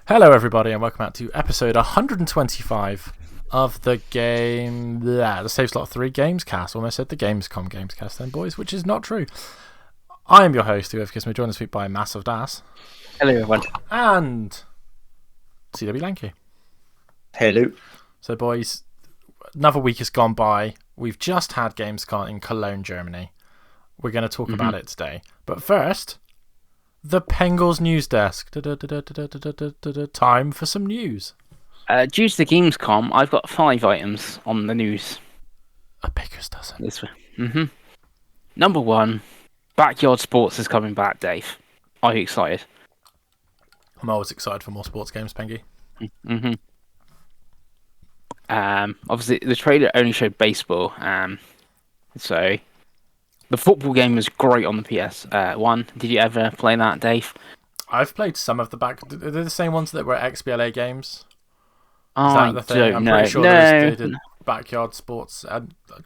Hello, everybody, and welcome out to episode 125 of the the Save Slot 3 Gamescast. Almost said the Gamescom Gamescast then, boys, which is not true. I am your host, whoever gives me joined this week by Massive Das. Hello, everyone. And CW Lanky. Hello. So, boys, another week has gone by. We've just had Gamescom in Cologne, Germany. We're going to talk about it today. But first, the Pengels news desk. Time for some news. Due to the Gamescom, I've got 5 items on the news. A baker's dozen. This way. Number 1, Backyard Sports is coming back, Dave. Are you excited? I'm always excited for more sports games, Pengi. Obviously, the trailer only showed baseball. So the football game was great on the PS1. Did you ever play that, Dave? I've played some of the They're the same ones that were XBLA games. Is I that the thing? don't I'm know. pretty sure they did Backyard Sports.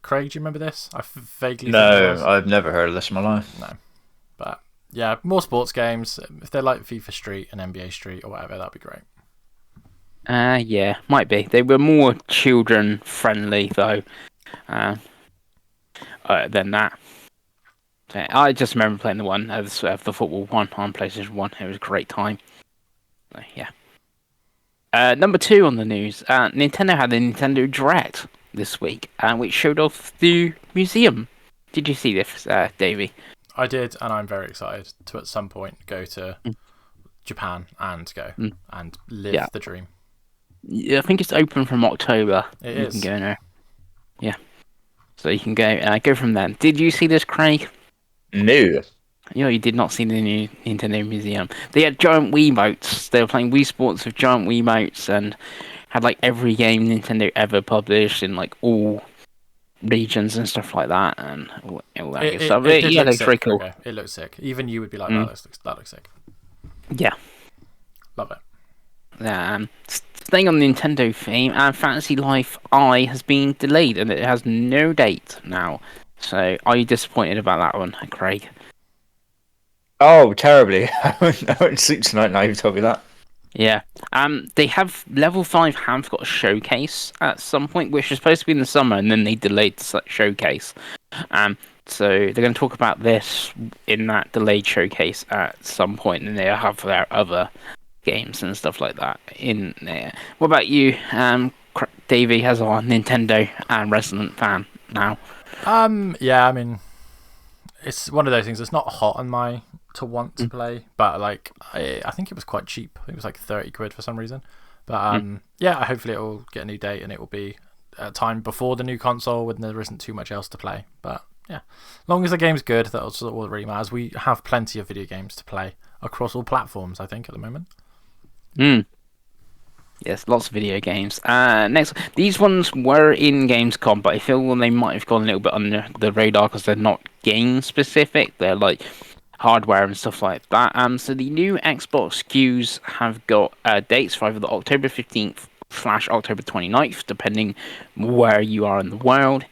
Craig, do you remember this? I vaguely think it was. No, I've never heard of this in my life. No. But yeah, more sports games. If they're like FIFA Street and NBA Street or whatever, that'd be great. Yeah, might be. They were more children friendly though, than that. So, I just remember playing the one of the football one on PlayStation 1. It was a great time. So, yeah. Number 2 on the news. Nintendo had a Nintendo Direct this week, which showed off the museum. Did you see this, Davey? I did, and I'm very excited to at some point go to Japan and go and live the dream. Yeah, I think it's open from October. It you is. can go there. Yeah. So you can go from then. Did you see this, Craig? No. You did not see the new Nintendo Museum. They had giant Wiimotes. They were playing Wii Sports with giant Wiimotes and had like every game Nintendo ever published in like all regions and stuff like that, and all that good stuff. It looks very cool. Okay. It looks sick. Even you would be like, that looks sick. Yeah. Love it. Staying on the Nintendo theme, Fantasy Life I has been delayed and it has no date now. So, are you disappointed about that one, Craig? Oh, terribly. I won't sleep tonight now you've told me that. Yeah. They have Level 5 have got a showcase at some point, which is supposed to be in the summer, and then they delayed the showcase. So they're going to talk about this in that delayed showcase at some point, and they have their other games and stuff like that in there. What about you, Davey, as our Nintendo and resident fan now? Yeah, I mean, it's one of those things. It's not hot on my to want to play, but like I think it was quite cheap. I think it was like 30 quid for some reason. But yeah, hopefully it will get a new date and it will be a time before the new console when there isn't too much else to play. But yeah, as long as the game's good, that's all that really matters. We have plenty of video games to play across all platforms, I think, at the moment. Yes, lots of video games. Next, these ones were in Gamescom, but I feel they might have gone a little bit under the radar because they're not game specific. They're like hardware and stuff like that. So the new Xbox SKUs have got dates for either the October 15th / October 29th, depending where you are in the world.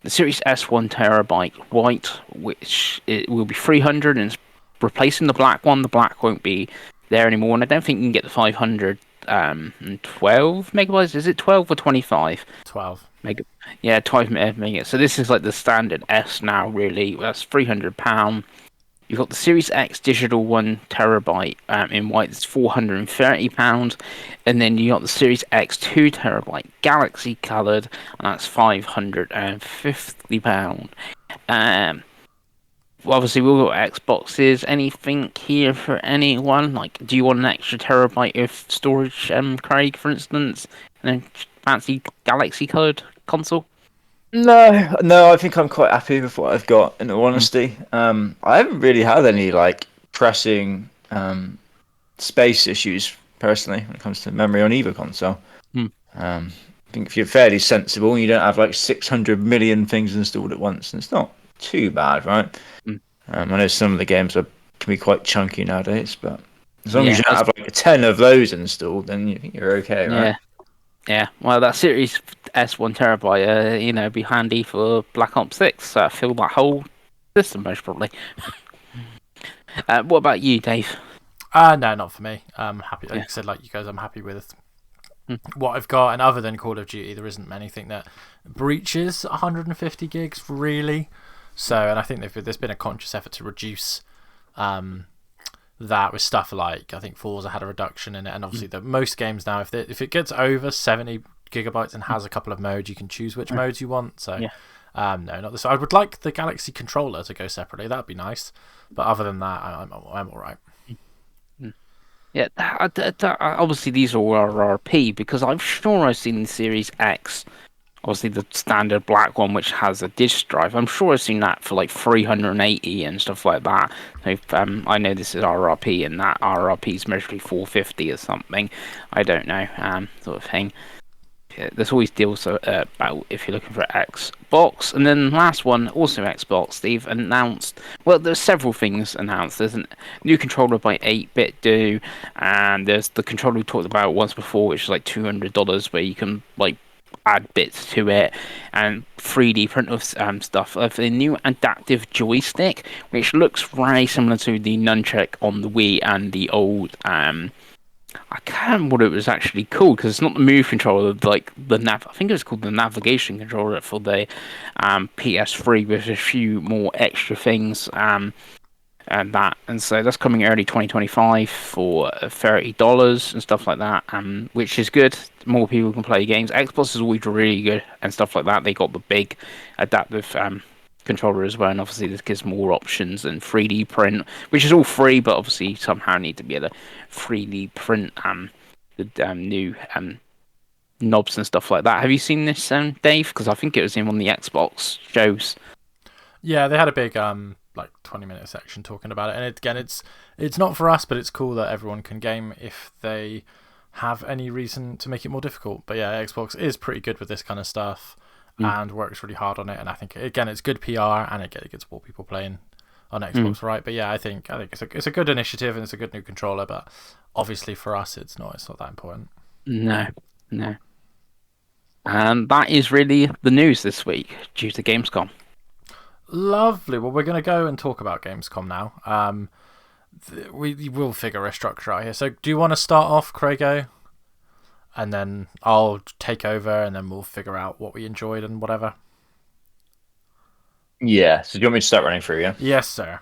The Series S 1TB white, which it will be 300 and it's replacing the black one. The black won't be there anymore, and I don't think you can get the 512 megabytes. Is it 12 or 25? 12. Yeah, 12 megabytes. So this is like the standard S now, really. That's £300. You've got the Series X digital 1TB in white. It's £430, and then you got the Series X 2TB Galaxy coloured, and that's £550. Well, obviously, we've got Xboxes. Anything here for anyone? Like, do you want an extra terabyte of storage, Craig, for instance? And a fancy Galaxy coloured console? No, I think I'm quite happy with what I've got, in all honesty. I haven't really had any like pressing space issues personally when it comes to memory on either console. I think if you're fairly sensible and you don't have like 600 million things installed at once, and it's not too bad, right? I know some of the games can be quite chunky nowadays, but as long as you don't have like 10 of those installed, then you think you're okay, right? Yeah. Well, that Series S 1TB, be handy for Black Ops 6. Fill that whole system most probably. What about you, Dave? No, not for me. I'm happy. Like Yeah. I said, like you guys, I'm happy with Hmm. what I've got. And other than Call of Duty, there isn't anything that breaches 150 gigs really. So, and I think there's been a conscious effort to reduce that with stuff like I think Forza had a reduction in it, and obviously most games now, if it gets over 70 gigabytes and has a couple of modes, you can choose which modes you want. So, Yeah. no, not this. I would like the Galaxy controller to go separately. That'd be nice. But other than that, I'm all right. Yeah, obviously these are all RRP because I'm sure I've seen the Series X, obviously the standard black one which has a disk drive. I'm sure I've seen that for like 380 and stuff like that. So, I know this is RRP and that RRP is mostly 450 or something. I don't know, sort of thing. Yeah, there's always deals about if you're looking for Xbox. And then the last one, also Xbox, they've announced, well, there's several things announced. There's a new controller by 8-Bit Do, and there's the controller we talked about once before, which is like $200, where you can like add bits to it, and 3D print of stuff. Of the new adaptive joystick, which looks very similar to the nunchuck on the Wii and the old I can't remember what it was actually called because it's not the move controller, like the I think it was called the navigation controller for the PS3 with a few more extra things and so that's coming early 2025 for $30 and stuff like that, which is good. More people can play games. Xbox is always really good and stuff like that. They got the big adaptive controller as well, and obviously this gives more options and 3D print, which is all free, but obviously you somehow need to be able to 3D print the new knobs and stuff like that. Have you seen this, Dave? Because I think it was in one of the Xbox shows. Yeah, they had a big like 20-minute section talking about it, and again, it's not for us, but it's cool that everyone can game if they have any reason to make it more difficult. But yeah, Xbox is pretty good with this kind of stuff and works really hard on it, and I think again it's good PR and it gets more people playing on Xbox, right? But yeah, I think it's a good initiative and it's a good new controller, but obviously for us it's not that important. No. And that is really the news this week due to Gamescom. Lovely. Well, we're going to go and talk about Gamescom now. We will figure a structure out here. So do you want to start off, Craigo? And then I'll take over and then we'll figure out what we enjoyed and whatever. Yeah, so do you want me to start running through, yeah? Yes, sir.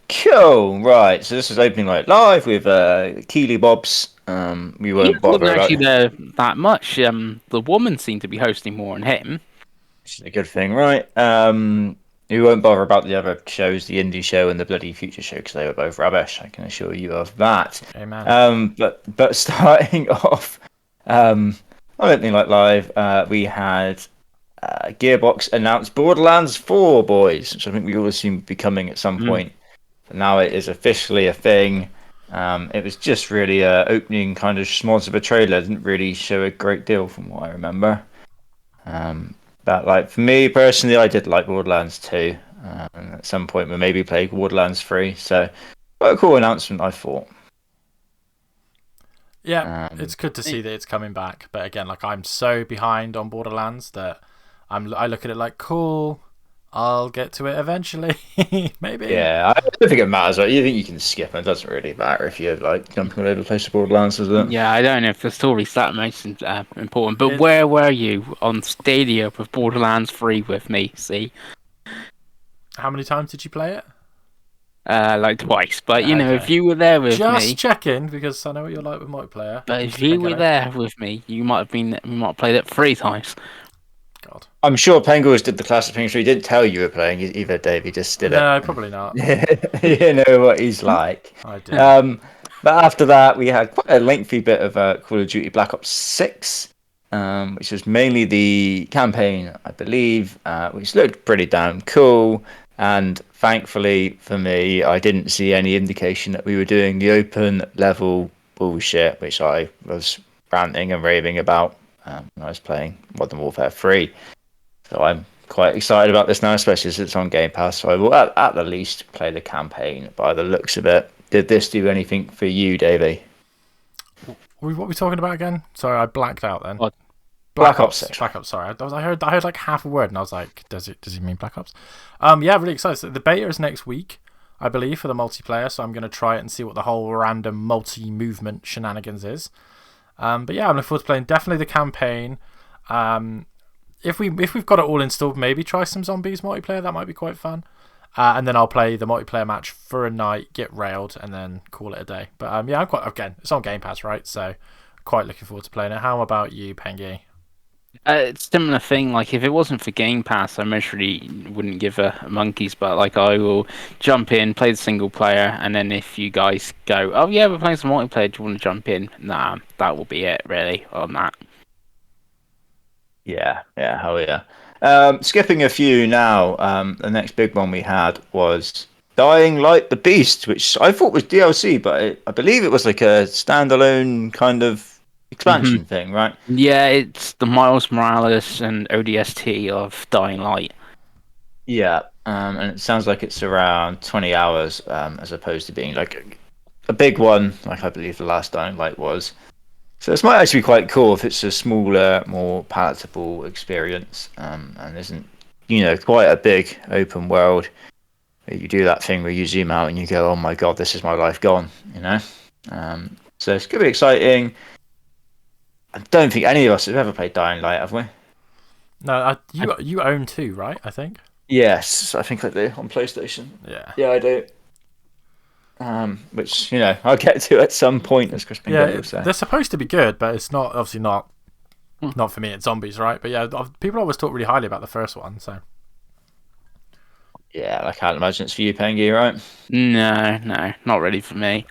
Cool, right. So this is opening night live with Keely Bobs. We won't bother about actually there that much. The woman seemed to be hosting more than him. which is a good thing, right? We won't bother about the other shows, the indie show and the bloody future show, because they were both rubbish. I can assure you of that. Amen. But starting off, on opening night live, we had Gearbox announce Borderlands 4, boys, which I think we all assumed would be coming at some point. But now it is officially a thing. It was just really a opening kind of schmoz of a trailer. It didn't really show a great deal from what I remember. But like for me personally, I did like Borderlands 2. And at some point we maybe played Borderlands 3. So quite a cool announcement, I thought. Yeah, it's good to see that it's coming back. But again, like I'm so behind on Borderlands that I look at it like, cool, I'll get to it eventually. Maybe. Yeah, I don't think it matters. Right? You think you can skip, and it doesn't really matter if you're like jumping all over the place with Borderlands, does it? Yeah, I don't know if the story's that most important. But where were you on Stadia with Borderlands 3 with me? See, how many times did you play it? like twice. But you know, if you were there with just me, checking because I know what you're like with multiplayer. but if you were there with me, you might have played it 3 times. God. I'm sure Penguins did the classic thing, so he didn't tell you were playing either, Dave. He just did it. No, probably not. You know what he's like. I did. But after that, we had quite a lengthy bit of Call of Duty Black Ops 6, which was mainly the campaign, I believe, which looked pretty damn cool. And thankfully for me, I didn't see any indication that we were doing the open level bullshit, which I was ranting and raving about when I was playing Modern Warfare 3. So I'm quite excited about this now, especially since it's on Game Pass. So I will at the least play the campaign by the looks of it. Did this do anything for you, Davey? What were we talking about again? Sorry, I blacked out then. What? Black Ops 6. Black Ops. Sorry, I heard like half a word, and I was like, does he mean Black Ops? Yeah, really excited. So the beta is next week. I believe, for the multiplayer. So I'm going to try it and see what the whole random multi-movement shenanigans is. But yeah, I'm looking forward to playing definitely the campaign. If we've got it all installed, maybe try some zombies multiplayer. That might be quite fun. And then I'll play the multiplayer match for a night, get railed, and then call it a day. But yeah, it's on Game Pass, right? So quite looking forward to playing it. How about you, Pengi? It's a similar thing. Like, if it wasn't for Game Pass, I most really wouldn't give a monkey's. But like, I will jump in, play the single player, and then if you guys go, "Oh yeah, we're playing some multiplayer. Do you want to jump in?" Nah, that will be it really on that. Yeah, hell yeah. Skipping a few now, the next big one we had was Dying Light the Beast, which I thought was DLC, but I believe it was like a standalone kind of expansion thing, right? Yeah, it's the Miles Morales and ODST of Dying Light. Yeah, and it sounds like it's around 20 hours, as opposed to being like a big one, like I believe the last Dying Light was. So this might actually be quite cool if it's a smaller, more palatable experience, and isn't, quite a big open world. You do that thing where you zoom out and you go, "Oh my god, this is my life gone," So it's gonna be exciting. I don't think any of us have ever played Dying Light, have we? No, you own 2, right? I think. Yes, I think I do on PlayStation. Yeah, I do. Which I'll get to at some point, as Crispin will say. They're supposed to be good, but it's obviously not for me. It's zombies, right? But yeah, people always talk really highly about the first one. So yeah, I can't imagine it's for you, Pengi, right? No, not really for me.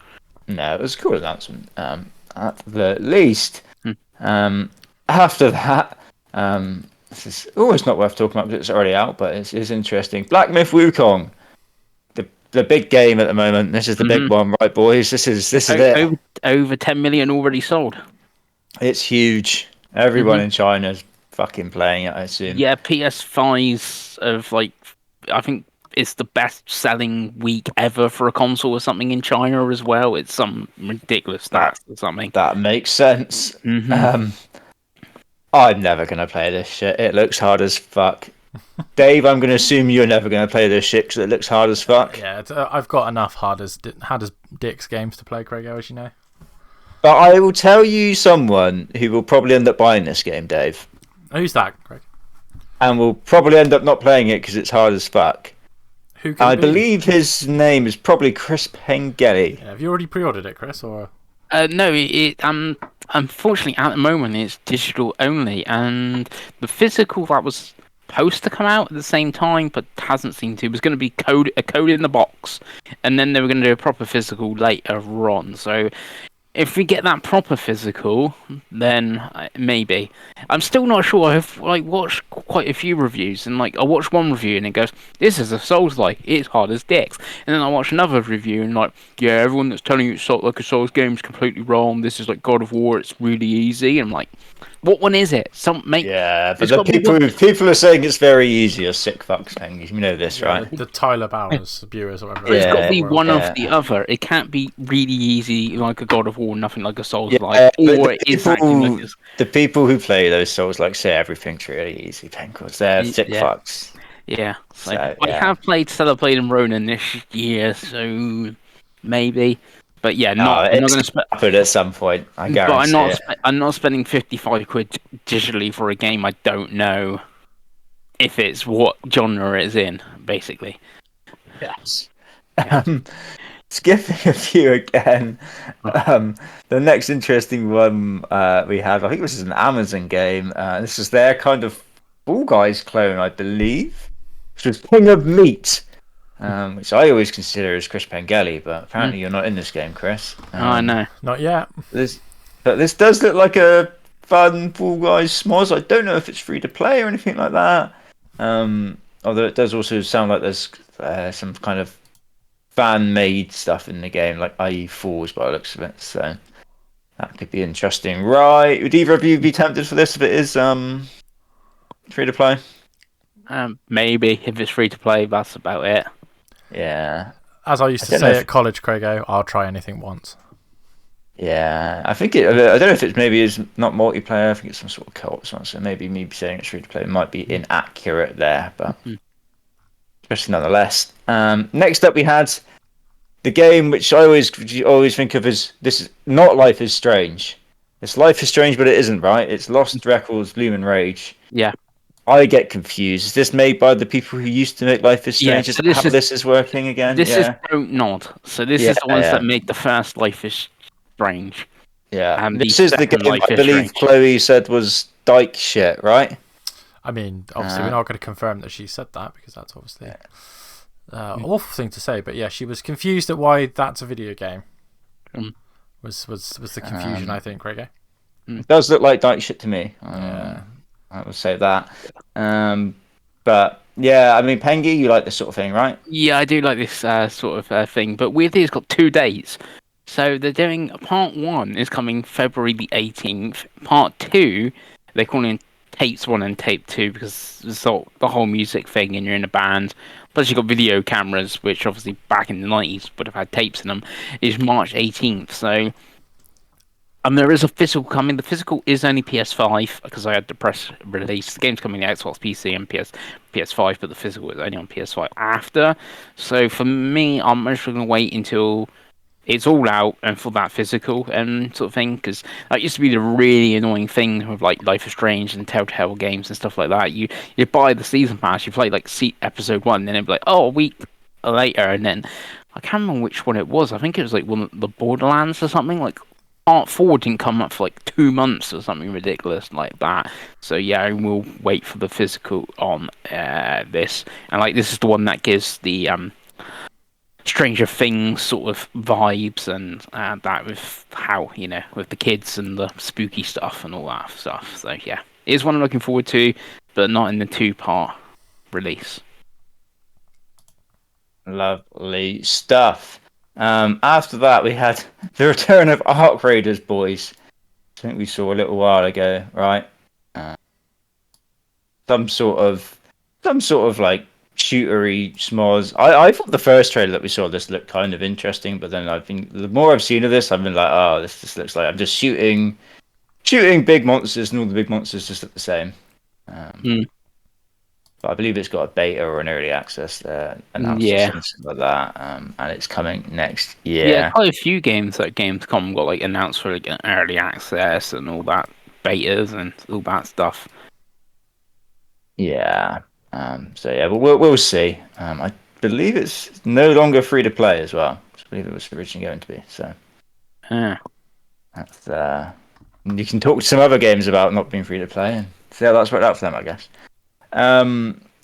No, it was a cool announcement. At the least. After that, this is almost not worth talking about because it's already out, but it's interesting. Black Myth Wukong, the big game at the moment. This is the big one, right, boys? This is it. Over 10 million already sold. It's huge. Everyone in China is fucking playing it, I assume. Yeah, PS5s of I think it's the best-selling week ever for a console or something in China as well. It's some ridiculous stats or something. That makes sense. I'm never going to play this shit. It looks hard as fuck. Dave, I'm going to assume you're never going to play this shit because it looks hard as fuck. Yeah, I've got enough hard as dicks games to play, Craig, as you know. But I will tell you someone who will probably end up buying this game, Dave. Who's that, Craig? And will probably end up not playing it because it's hard as fuck. Who can I believe his name is probably Chris Pengelly. Yeah, have you already pre-ordered it, Chris? Or no, unfortunately at the moment it's digital only, and the physical that was supposed to come out at the same time but hasn't seemed to. It was going to be a code in the box, and then they were going to do a proper physical later on. So if we get that proper physical, then maybe. I'm still not sure. I've watched quite a few reviews, and I watched one review and it goes, "This is a Souls-like, it's hard as dicks." And then I watched another review and "Yeah, everyone that's telling you it's like a Souls game is completely wrong. This is like God of War, it's really easy." And I'm like, what one is it? Yeah, but the people are saying it's very easy are sick fucks, thing. You know this, right? The Tyler Bowers, viewers, or whatever. It's got to be one of the other. It can't be really easy like a God of War, nothing like a Souls-like. Or is the people who play those Souls-like say everything's really easy, Pencils. They're sick fucks. Yeah. I have played Celebrating Ronin this year, so maybe. But yeah, I'm not going to spend it at some point. I guarantee. But I'm not spending 55 quid digitally for a game I don't know if it's what genre it's in, basically. Yes. Skipping a few again. The next interesting one we had, I think this is an Amazon game. This is their kind of Fall Guys clone, I believe, which was King of Meat. Which I always consider as Chris Pengelly, but apparently you're not in this game, Chris. I know. Not yet. This does look like a fun Fall Guys smoz. I don't know if it's free to play or anything like that. Although it does also sound like there's some kind of fan-made stuff in the game, like IE Falls by the looks of it. So that could be interesting. Right. Would either of you be tempted for this if it is free to play? Maybe. If it's free to play, that's about it. Yeah. As I used to say at college, Craigo, I'll try anything once. Yeah, I think I don't know if it's not multiplayer. I think it's some sort of co-op. So maybe me saying it's free to play might be inaccurate there, but especially nonetheless. Next up, we had the game which I always think of as this is not Life is Strange. It's Life is Strange, but it isn't, right? It's Lost Records, Lumen Rage. Yeah. I get confused. Is this made by the people who used to make Life is Strange? Yeah, Is so that how this is working again? this is Yeah. Don't Nod. So this Yeah, is the ones that make the first Life is Strange. yeah. And This the is the second game Life I is believe Strange. Chloe said was Dyke shit, right? I mean, obviously, we're not going to confirm that she said that because that's obviously awful thing to say. But yeah, she was confused at why that's a video game. Was the confusion, I think, Gregor? It does look like Dyke shit to me. Yeah. I would say that. But yeah, I mean, Pengi, you like this sort of thing, right? Yeah, I do like this sort of thing. But weirdly, it's got 2 dates. So they're doing part 1 is coming February the 18th. Part 2, they're calling tapes 1 and tape 2 because it's the whole music thing and you're in a band. Plus you've got video cameras, which obviously back in the 90s would have had tapes in them, is March 18th. So there is a physical coming. The physical is only PS5 because I had the press release. The game's coming to Xbox, PC, and PS5, but the physical is only on PS5 after. So for me, I'm actually going to wait until it's all out and for that physical and sort of thing, because that used to be the really annoying thing with like Life is Strange and Telltale games and stuff like that. You buy the season pass, you play like episode 1, and then it'd be like, oh, a week later, and then I can't remember which one it was. I think it was like one of the Borderlands or something. Like part 4 didn't come up for like 2 months or something ridiculous like that. So yeah, I will wait for the physical on this, and like this is the one that gives the Stranger Things sort of vibes and that with how, with the kids and the spooky stuff and all that stuff. So yeah, it is one I'm looking forward to, but not in the 2-part release. Lovely stuff. After that, we had the return of Ark Raiders, boys. I think we saw a little while ago, right? Some sort of like shootery schmoz. I thought the first trailer that we saw this looked kind of interesting, but then I think the more I've seen of this, I've been like, oh, this just looks like I'm just shooting big monsters, and all the big monsters just look the same. But I believe it's got a beta or an early access announced or something like that, and it's coming next year. Yeah, quite a few games at Gamescom got like announced for like early access and all that, betas and all that stuff. Yeah. So yeah, but we'll see. I believe it's no longer free to play as well. I believe it was originally going to be. So that's you can talk to some other games about not being free to play and see how that's worked out for them, I guess.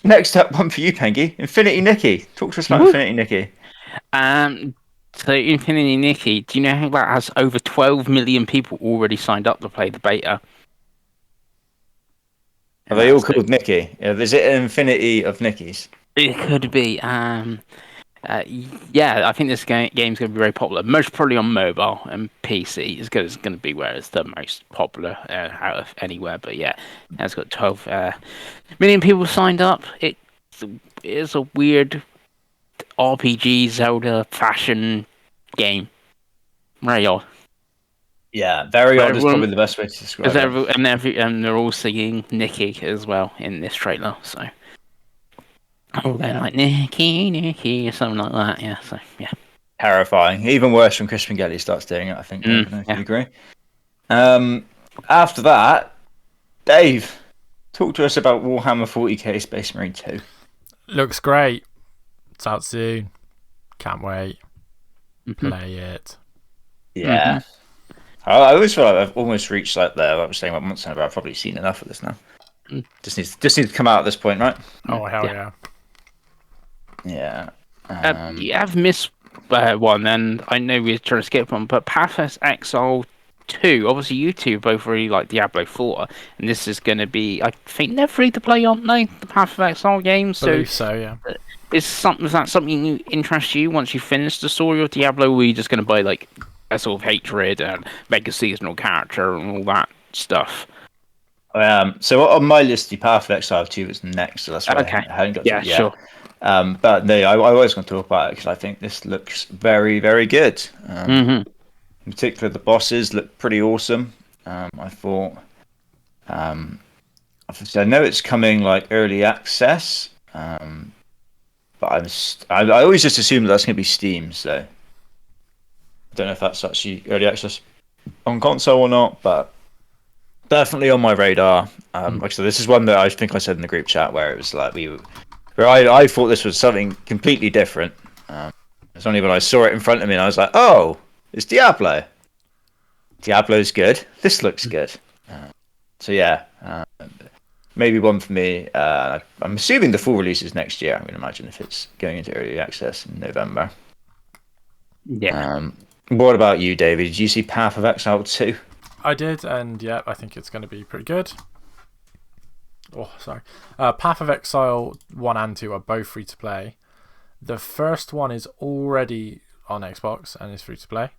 Next up, one for you, Pengi. Infinity Nikki. Talk to us about Infinity Nikki. So Infinity Nikki, do you know how that has over 12 million people already signed up to play the beta? Are they all called Nikki? Is it an infinity of Nikki's? It could be. Yeah, I think this game's going to be very popular. Most probably on mobile and PC is going to be where it's the most popular out of anywhere. But yeah, it's got 12 million people signed up. It is a weird RPG Zelda fashion game. Very odd. Yeah, very odd is probably the best way to describe it. And they're all singing Nikki as well in this trailer. So, they're like Nikki, or something like that. Yeah. So yeah, terrifying. Even worse when Chris Pengelly starts doing it. I think. I don't know if you agree. After that, Dave, talk to us about Warhammer 40k Space Marine 2. Looks great. It's out soon. Can't wait. Play it. Yeah. I always feel like I've almost reached like I was saying about months ago. I've probably seen enough of this now. Just needs to come out at this point, right? Oh hell yeah! Yeah. You have missed one, and I know we're trying to skip one, but Pathos Exile 2. Obviously, you two both really like Diablo 4, and this is going to be, I think, they're free to play, aren't they? The Path of Exile games. I believe so, yeah. Is that something you interests you once you finish the story of Diablo, or are you just going to buy like a sort of hatred and make a seasonal character and all that stuff? So on my list, the Path of Exile 2 is next, so that's why I haven't got to it yet. Sure. But no, I was going to talk about it because I think this looks very, very good. In particular, the bosses look pretty awesome. I thought, obviously, I know it's coming like early access, but I always just assume that's going to be Steam. So Don't know if that's actually early access on console or not, but definitely on my radar. Like I said, this is one that I think I said in the group chat where it was like where I thought this was something completely different. It's only when I saw it in front of me and I was like, oh, it's Diablo. Diablo's good. This looks good. So yeah, maybe one for me. I'm assuming the full release is next year. I mean, imagine if it's going into early access in November. Yeah. What about you, David? Did you see Path of Exile 2? I did, and yeah, I think it's going to be pretty good. Oh, sorry. Path of Exile 1 and 2 are both free to play. The first one is already on Xbox and is free to play.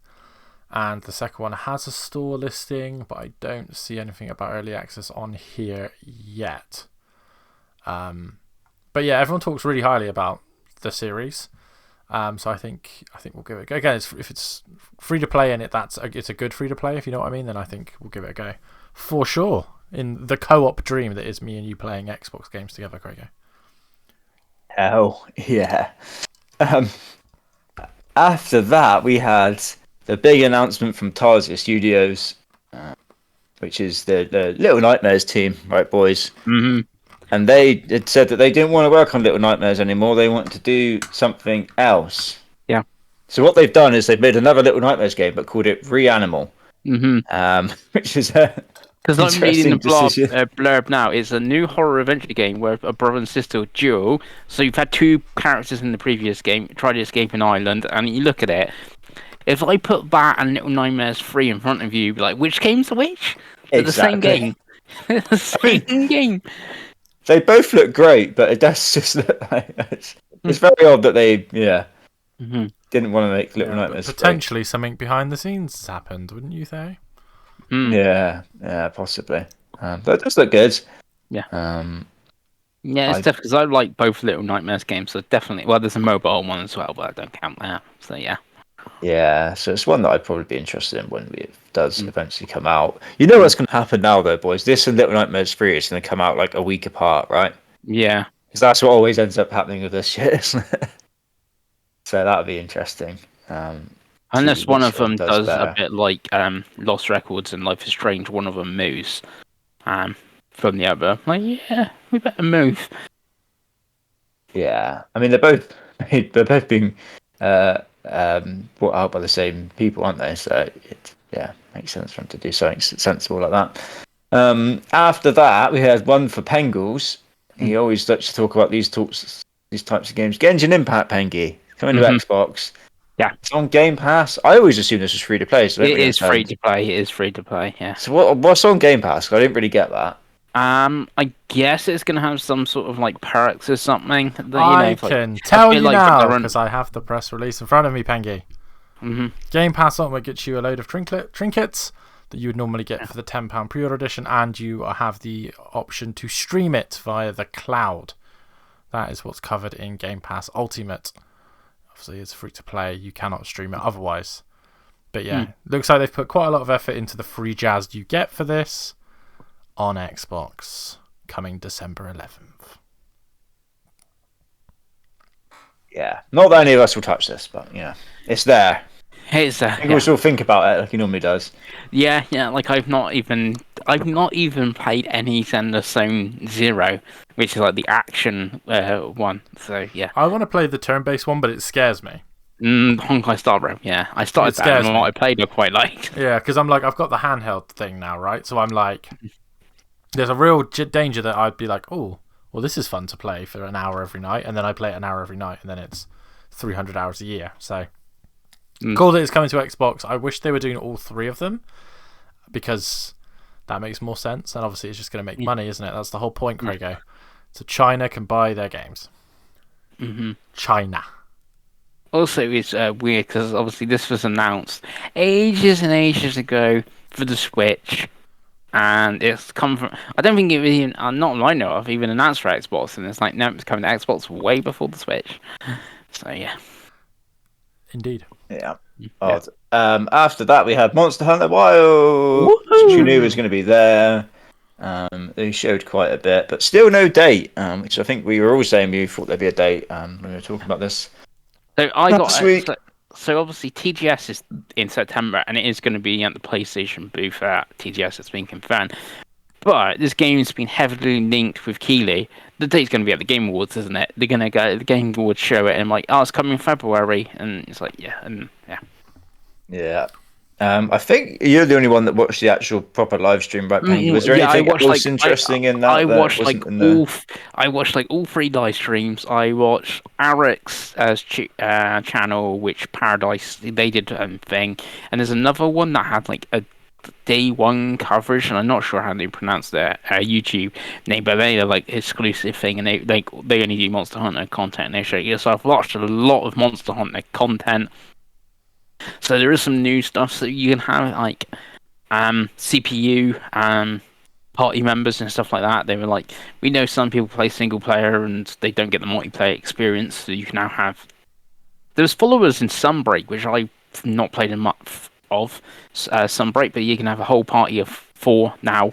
And the second one has a store listing, but I don't see anything about early access on here yet. But yeah, everyone talks really highly about the series. So I think we'll give it a go. Again, if it's free to play and it's a good free to play, if you know what I mean, then I think we'll give it a go for sure. In the co-op dream that is me and you playing Xbox games together, Craig. Hell yeah. After that, we had the big announcement from Tarsier Studios, which is the Little Nightmares team, right, boys? Mm-hmm. And they had said that they didn't want to work on Little Nightmares anymore. They want to do something else. Yeah. So what they've done is they've made another Little Nightmares game, but called it Reanimal. Mm-hmm. Which is because I'm reading the decision. blurb now. It's a new horror adventure game where a brother and sister duel. So you've had two characters in the previous game try to escape an island, and you look at it. If I put that and Little Nightmares 3 in front of you, you'd be like, which game's the which? They're the same game. The same game. They both look great, but it does just look like it's very odd that they didn't want to make Little Nightmares. Potentially something behind the scenes has happened, wouldn't you say? Yeah, possibly. But it does look good. Yeah. Yeah, it's definitely because I like both Little Nightmares games, so definitely. Well, there's a mobile one as well, but I don't count that. So yeah. Yeah, so it's one that I'd probably be interested in when it does eventually come out. You know what's going to happen now, though, boys? This and Little Nightmares 3 is going to come out like a week apart, right? Yeah. Because that's what always ends up happening with this shit, isn't it? So that would be interesting. Unless one of them does a bit like Lost Records and Life is Strange, one of them moves from the other. Like, yeah, we better move. Yeah, I mean they're both being brought out by the same people, aren't they? So it makes sense for them to do something sensible like that. After that, we had one for Pengals. He always likes to talk about these types of games. Genshin Impact, Pengi, coming to Xbox. Yeah, it's on Game Pass. I always assume this was free to play. So it is free to play. It is free to play. Yeah. So what's on Game Pass? I didn't really get that. I guess it's going to have some sort of like perks or something. That, I can tell you now because I have the press release in front of me, Pengi. Game Pass Ultimate gets you a load of trinkets that you would normally get for the £10 pre-order edition, and you have the option to stream it via the cloud. That is what's covered in Game Pass Ultimate. Obviously, it's free to play. You cannot stream it otherwise. But yeah, looks like they've put quite a lot of effort into the free jazz you get for this on Xbox, coming December 11th. Yeah, not that any of us will touch this, but yeah, it's there. It's there. People still think about it like he normally does. Yeah. Like I've not even played any Sender Zone Zero, which is like the action one. So yeah, I want to play the turn-based one, but it scares me. Honkai Star Rail, yeah. I started that, and what I played I quite liked. Yeah, because I'm like, I've got the handheld thing now, right? So I'm like, there's a real danger that I'd be like, oh, well, this is fun to play for an hour every night, and then I play it an hour every night, and then it's 300 hours a year. So cool that it's coming to Xbox. I wish they were doing all three of them, because that makes more sense, and obviously it's just going to make money, isn't it? That's the whole point, Craigo. So China can buy their games. China. Also, it's weird because obviously this was announced ages and ages ago for the Switch, and it's come from. I don't think it was even, not I know of, even announced for Xbox, and it's like, no, it's coming to Xbox way before the Switch. So yeah, indeed. Yeah. After that, we had Monster Hunter Wilds, which you knew was going to be there. They showed quite a bit, but still no date. Which I think we were all saying we thought there'd be a date when we were talking about this. So I got So obviously TGS is in September, and it is going to be at the PlayStation booth at TGS. It's been confirmed. But this game's been heavily linked with Keighley. The date's going to be at the Game Awards, isn't it? They're going to go the Game Awards show it, and I'm like, oh, it's coming in February, and it's like, yeah, and yeah. Yeah. I think you're the only one that watched the actual proper live stream, right, Pengi? Was there anything else interesting in that? I watched wasn't like in the... I watched like all 3 live streams. I watched Arek's channel, which Paradise they did thing, and there's another one that had like a day one coverage, and I'm not sure how they pronounce their YouTube name, but they're like exclusive thing, and they only do Monster Hunter content. And they show you. So I've watched a lot of Monster Hunter content. So there is some new stuff, so you can have like CPU party members and stuff like that. They were like, we know some people play single player and they don't get the multiplayer experience, so you can now have. There's followers in Sunbreak, which I've not played in much of Sunbreak, but you can have a whole party of 4 now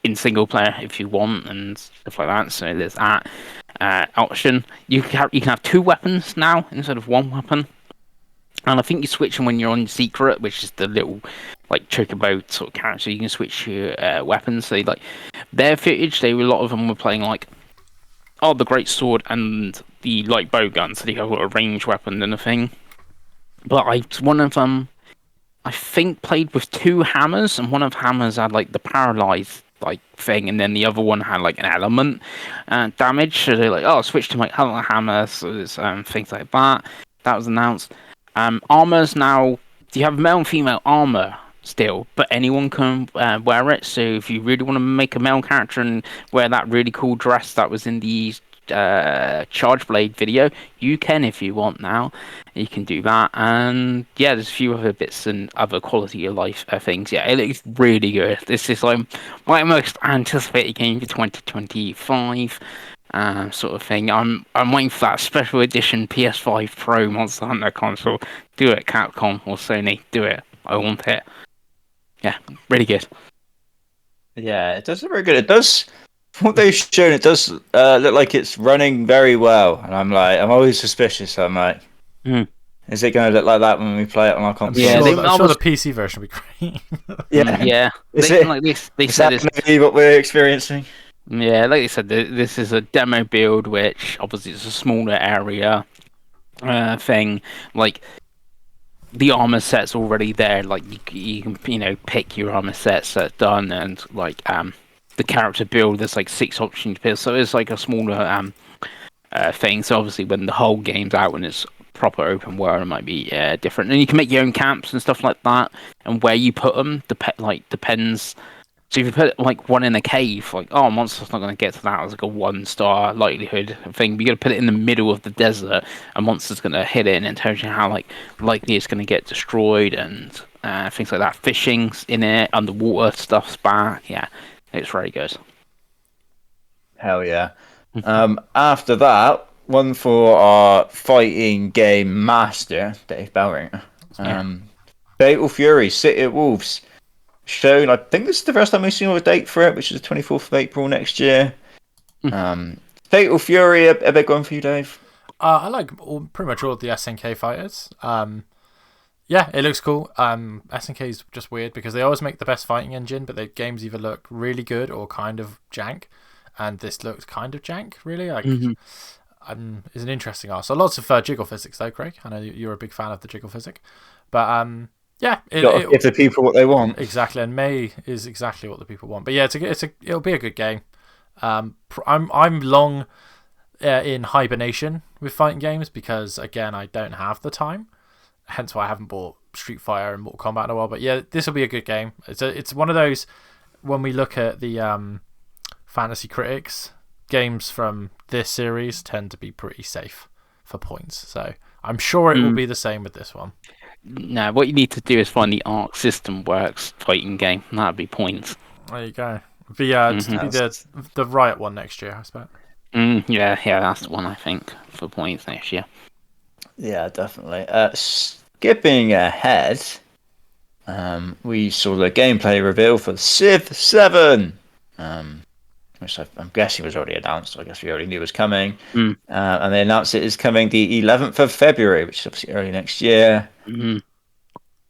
in single player if you want and stuff like that. So there's that option. You can have 2 weapons now instead of 1 weapon. And I think you switch them when you're on secret, which is the little like chocobo sort of character. You can switch your weapons. So like their footage, a lot of them were playing like the great sword and the light bow gun. So they have a ranged weapon and a thing. But one of them, I think, played with 2 hammers, and one of the hammers had like the paralyzed like thing, and then the other one had like an element damage. So they're like, switch to like hammer, so there's things like that. That was announced. Armor's now. You have male and female armor still, but anyone can wear it. So if you really want to make a male character and wear that really cool dress that was in the Charge Blade video, you can if you want now. You can do that, and yeah, there's a few other bits and other quality of life things. Yeah, it looks really good. This is like my most anticipated game for 2025. Sort of thing. I'm waiting for that special edition PS5 Pro Monster Hunter console. Do it, Capcom or Sony. Do it. I want it. Yeah, really good. Yeah, it does look very good. It does. From what they've shown, it does look like it's running very well. And I'm always suspicious. I'm like, is it going to look like that when we play it on our console? Yeah, I'm sure the PC version will be great. Yeah. Is they, it? Like this, they Is said that going to be what we're experiencing? Yeah, like I said, this is a demo build, which obviously is a smaller area thing. Like the armor set's already there. Like you can pick your armor sets that's done, and like the character build. There's like 6 options to build, so it's like a smaller thing. So obviously, when the whole game's out and it's proper open world, it might be different. And you can make your own camps and stuff like that, and where you put them depends. So if you put like one in a cave, like monster's not going to get to that. It's like a 1-star likelihood thing. But you got to put it in the middle of the desert, a monster's going to hit it, and it tells you how likely it's going to get destroyed and things like that. Fishing's in it, underwater stuff's back. Yeah, it's very good. Hell yeah! After that, one for our fighting game master, Dave Bellringer. Fatal Fury, City of Wolves. Shown, I think this is the first time we've seen a date for it, which is the 24th of April next year. Fatal Fury, a big one for you, Dave? I like pretty much all of the SNK fighters. Yeah, it looks cool. SNK is just weird because they always make the best fighting engine, but their games either look really good or kind of jank. And this looks kind of jank, really. It's an interesting art. So lots of jiggle physics, though, Craig. I know you're a big fan of the jiggle physic, but yeah, give the people what they want. Exactly, and May is exactly what the people want. But yeah, it'll be a good game. I'm long in hibernation with fighting games because again I don't have the time. Hence why I haven't bought Street Fighter and Mortal Kombat in a while. But yeah, this will be a good game. It's one of those when we look at the fantasy critics, games from this series tend to be pretty safe for points. So I'm sure it will be the same with this one. No, what you need to do is find the Arc System Works fighting game. That'd be points. There you go. But yeah, the Riot one next year, I expect. Yeah, that's the one I think for points next year. Yeah, definitely. Skipping ahead, we saw the gameplay reveal for Civ 7. which I'm guessing was already announced. I guess we already knew was coming. Mm. And they announced it is coming the 11th of February, which is obviously early next year. Mm-hmm.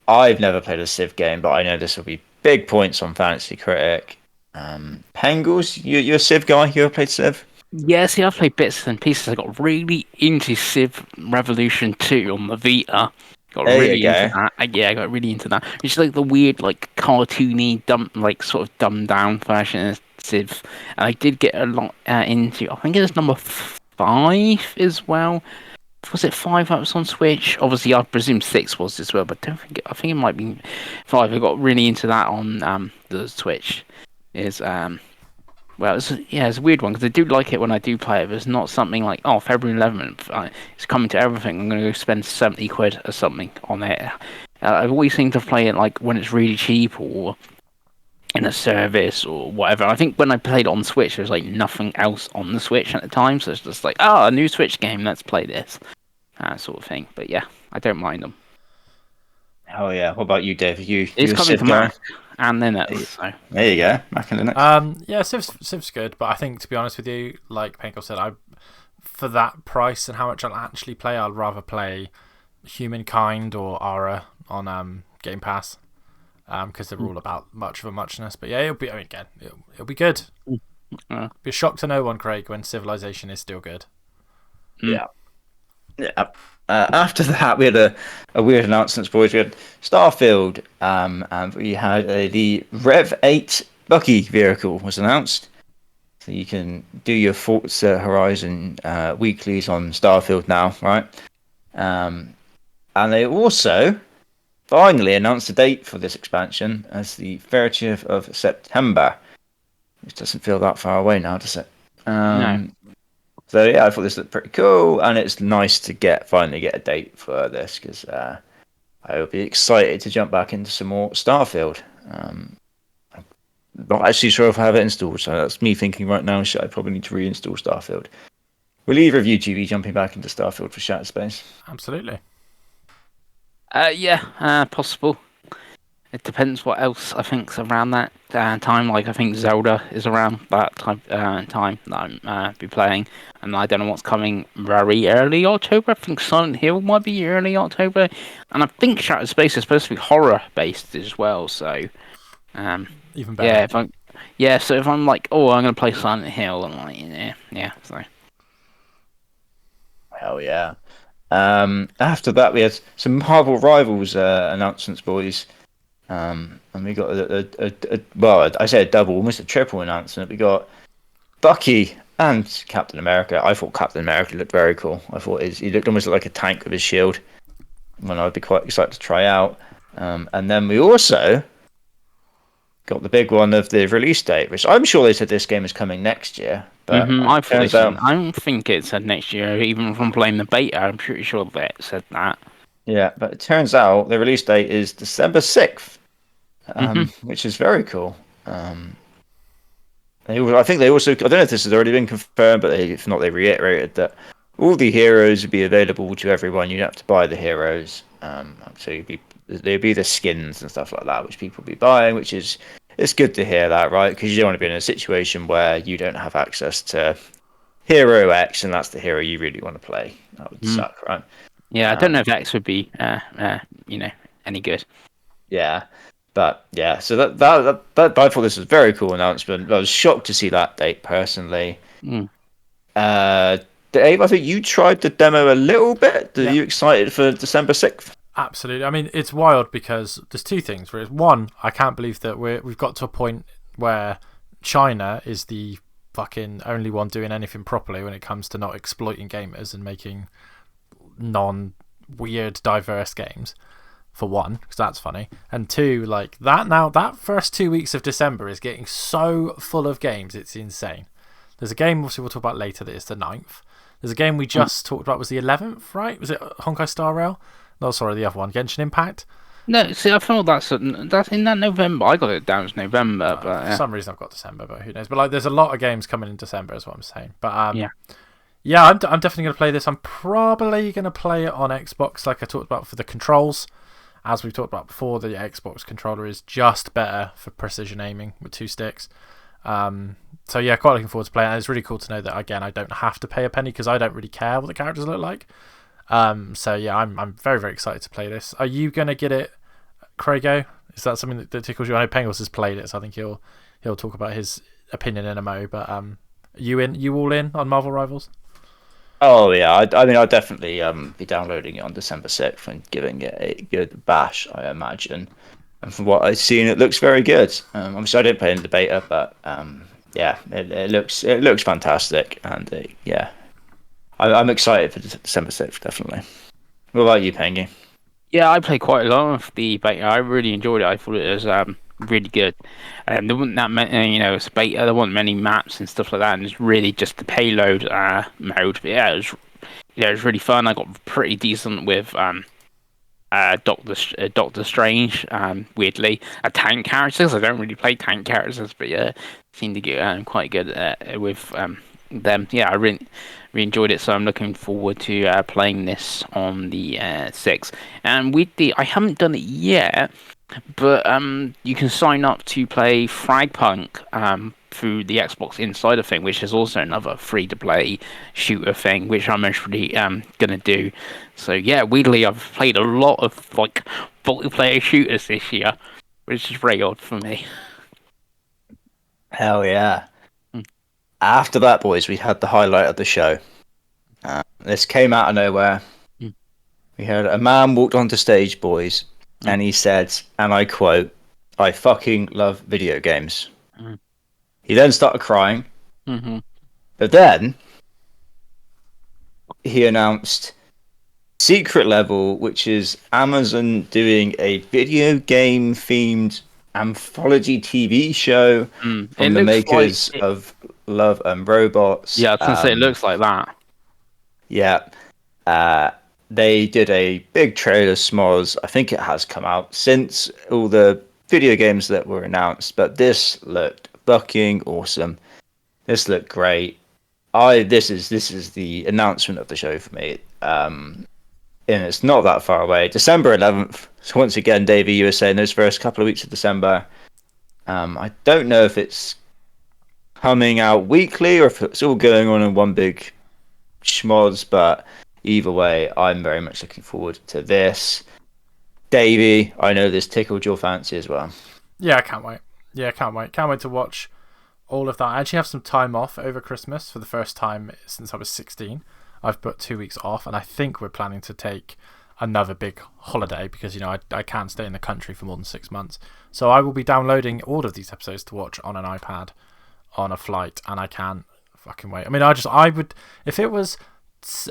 I've never played a Civ game, but I know this will be big points on Fantasy Critic. Pengels, you're a Civ guy? You ever played Civ? Yeah, see, I've played bits and pieces. I got really into Civ Revolution 2 on the Vita. Got There you really into go. that. Yeah, I got really into that. It's like the weird, like cartoony, like sort of dumbed down version of Civ. And I did get a lot into. I think it was number 5 as well. Was it 5 that was on Switch? Obviously, I presume 6 was as well, but I think it might be 5. I got really into that on the Switch. Well, it's a weird one because I do like it when I do play it, but it's not something like, oh, February 11th, it's coming to everything. I'm going to go spend 70 quid or something on it. I've always seemed to play it like when it's really cheap or in a service or whatever. I think when I played it on Switch, there was like nothing else on the Switch at the time, so it's just like, oh, a new Switch game, let's play this, sort of thing. But yeah, I don't mind them. Oh yeah. What about you, Dave? You It's a coming Civ to guy? Mac and Linux, so. There you go. Mac and Linux. Yeah, Civ's good, but I think, to be honest with you, like Penko said, for that price and how much I'll actually play, I'd rather play Humankind or Ara on Game Pass, because they're all about much of a muchness. But yeah, it'll be good. Be a shock to no one, Craig, when Civilization is still good. Yeah. After that, we had a weird announcement, boys. We had Starfield, and we had the Rev 8 Bucky vehicle was announced. So you can do your Forza Horizon weeklies on Starfield now, right? And they also finally announced a date for this expansion as the 30th of September, which doesn't feel that far away now, does it? No. So yeah, I thought this looked pretty cool, and it's nice to finally get a date for this because I will be excited to jump back into some more Starfield. I'm not actually sure if I have it installed, so that's me thinking right now. I probably need to reinstall Starfield. Will either of you two be jumping back into Starfield for Shattered Space? Absolutely. Yeah, possible. It depends what else I think's around that time. Like, I think Zelda is around that time that I'm be playing. And I don't know what's coming very early October. I think Silent Hill might be early October. And I think Shattered Space is supposed to be horror-based as well, so... Even better. So if I'm like, oh, I'm going to play Silent Hill, I'm like, yeah, so... Hell yeah. After that, we had some Marvel Rivals announcements, boys. And we got I say a double, almost a triple announcement. We got Bucky and Captain America. I thought Captain America looked very cool. I thought he looked almost like a tank with his shield. One I'd be quite excited to try out. And then we also got the big one of the release date, which I'm sure they said this game is coming next year. But I think it said next year, even from playing the beta. I'm pretty sure that it said that. Yeah, but it turns out the release date is December 6th, which is very cool. I think they also, I don't know if this has already been confirmed, but if not, they reiterated that all the heroes would be available to everyone. You'd have to buy the heroes. So there'd be the skins and stuff like that, which people would be buying, which is, it's good to hear that, right? Because you don't want to be in a situation where you don't have access to Hero X, and that's the hero you really want to play. That would suck, right? Yeah, I don't know if X would be, any good. Yeah, but yeah, so that I thought this was a very cool announcement. I was shocked to see that date personally. Dave, I think you tried the demo a little bit. Are you excited for December 6th? Absolutely. I mean, it's wild because there's two things. One, I can't believe that we've got to a point where China is the fucking only one doing anything properly when it comes to not exploiting gamers and making non-weird, diverse games, for one, because that's funny. And two, like, that first 2 weeks of December is getting so full of games, it's insane. There's a game, obviously, we'll talk about later, that is the 9th. There's a game we just talked about, was the 11th, right? Was it Honkai Star Rail? No, sorry, the other one, Genshin Impact. No, see, I thought that's in that November. I got it down as November, but for some reason I've got December, but who knows? But like, there's a lot of games coming in December, is what I'm saying. But yeah, I'm definitely going to play this. I'm probably going to play it on Xbox, like I talked about for the controls. As we've talked about before, the Xbox controller is just better for precision aiming with 2 sticks. So yeah, quite looking forward to playing. And it's really cool to know that again I don't have to pay a penny because I don't really care what the characters look like. So yeah, I'm very very excited to play this. Are you gonna get it, Craigo? Is that something that tickles you? I know Pengels has played it, so I think he'll talk about his opinion in a mo. But you all in on Marvel Rivals? Oh yeah, I mean I'll definitely be downloading it on December 6th and giving it a good bash, I imagine. And from what I've seen, it looks very good. Obviously, I didn't play in the beta, but yeah, it looks fantastic, and yeah, I'm excited for December 6th, definitely. What about you, Pengi? Yeah, I played quite a lot of the beta. I really enjoyed it. I thought it was really good. There wasn't that many, it's a beta. There wasn't many maps and stuff like that, and it's really just the payload mode. But yeah, it was really fun. I got pretty decent with Doctor Strange. Weirdly, a tank characters. I don't really play tank characters, but yeah, seem to get quite good with them. Yeah, I really enjoyed it. So I'm looking forward to playing this on the 6th. And I haven't done it yet, but you can sign up to play Fragpunk through the Xbox Insider thing, which is also another free-to-play shooter thing, which I'm actually gonna do. So yeah, weirdly, I've played a lot of like multiplayer shooters this year, which is very odd for me. Hell yeah! After that, boys, we had the highlight of the show. This came out of nowhere. We had a man walked onto stage, boys, and he said, and I quote, "I fucking love video games." He then started crying. But then he announced Secret Level, which is Amazon doing a video game themed anthology TV show from the makers of Love and Robots. Yeah, I was going to say it looks like that. Yeah. They did a big trailer, Smoz. I think it has come out since all the video games that were announced, but this looked fucking awesome. This looked great. This is the announcement of the show for me. And it's not that far away. December 11th. So once again, Davey, you were saying those first couple of weeks of December. I don't know if it's coming out weekly or if it's all going on in one big schmoz, but either way, I'm very much looking forward to this. Davey, I know this tickled your fancy as well. Yeah, I can't wait. Can't wait to watch all of that. I actually have some time off over Christmas for the first time since I was 16. I've put 2 weeks off, and I think we're planning to take another big holiday because, I can't stay in the country for more than 6 months. So I will be downloading all of these episodes to watch on an iPad on a flight, and I can't fucking wait. I mean, I would, if it was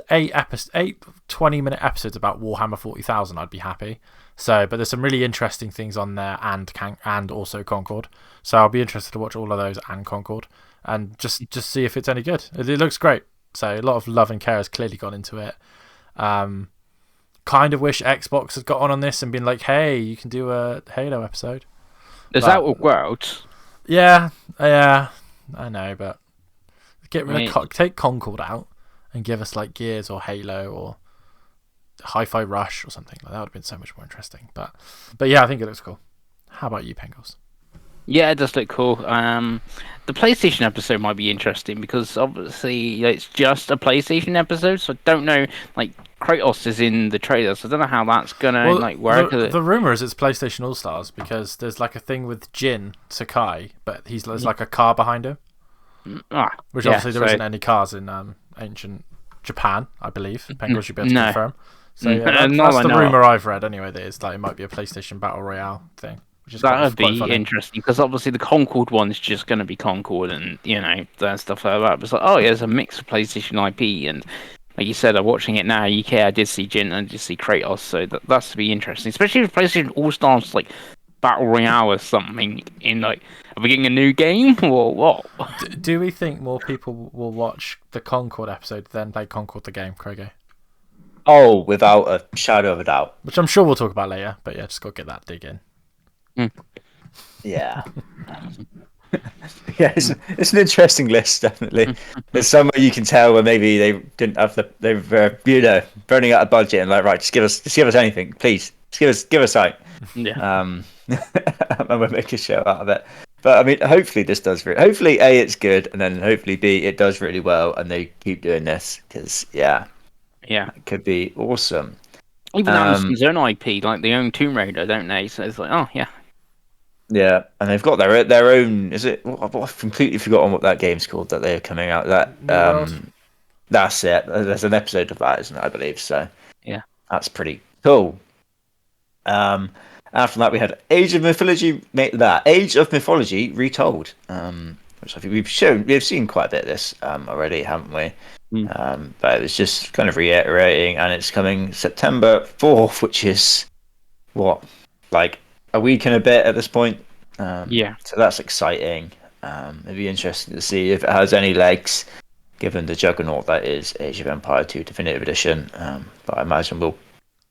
8 20-minute episodes about Warhammer 40,000, I'd be happy. So, but there's some really interesting things on there, and also Concord. So I'll be interested to watch all of those and Concord, and just see if it's any good. It looks great. So a lot of love and care has clearly gone into it. Kind of wish Xbox had got on this and been like, "Hey, you can do a Halo episode." Is that what Worlds? Yeah, I know, but take Concord out and give us like Gears or Halo or Hi-Fi Rush or something. Like that would have been so much more interesting. But yeah, I think it looks cool. How about you, Pengels? Yeah, it does look cool. The PlayStation episode might be interesting because obviously it's just a PlayStation episode, so I don't know. Like Kratos is in the trailer, so I don't know how that's gonna work. The rumor is it's PlayStation All Stars because there's like a thing with Jin Sakai, but there's like a car behind him. Which obviously there isn't any cars in ancient Japan, I believe. Pengels should be able to confirm. So yeah, that's the rumor I've read anyway. That it's like it might be a PlayStation Battle Royale thing. That would be interesting because obviously the Concord one is just going to be Concord and that stuff like that. But it's like, oh, yeah, there's a mix of PlayStation IP and like you said, I'm watching it now. UK, I did see Jin and I did see Kratos, so that's to be interesting. Especially if PlayStation All Stars like Battle Royale or something in like are we getting a new game or what? Do we think more people will watch the Concord episode than play Concord the game, Craigie? Oh, without a shadow of a doubt. Which I'm sure we'll talk about later, but yeah, just got to get that dig in. Yeah. Yeah, it's an interesting list, definitely. There's somewhere you can tell where maybe they didn't have they were burning out a budget and like, right, just give us anything, please. Just give us sight. Yeah. And we'll make a show out of it. But I mean, hopefully this does really. Hopefully, A, it's good, and then hopefully B, it does really well, and they keep doing this because yeah, it could be awesome. Even Amazon's own IP, like they own Tomb Raider, don't they? So it's like, oh yeah, yeah, and they've got their own. Is it? I've completely forgotten what that game's called that they're coming out. That New World? That's it. There's an episode of that, isn't it? I believe so. Yeah, that's pretty cool. After that, we had Age of Mythology retold, which I think we've seen quite a bit of this already, haven't we? But it was just kind of reiterating, and it's coming September 4th, which is like a week and a bit at this point. yeah. So that's exciting. It'd be interesting to see if it has any legs, given the juggernaut that is Age of Empire 2 Definitive Edition. But I imagine we'll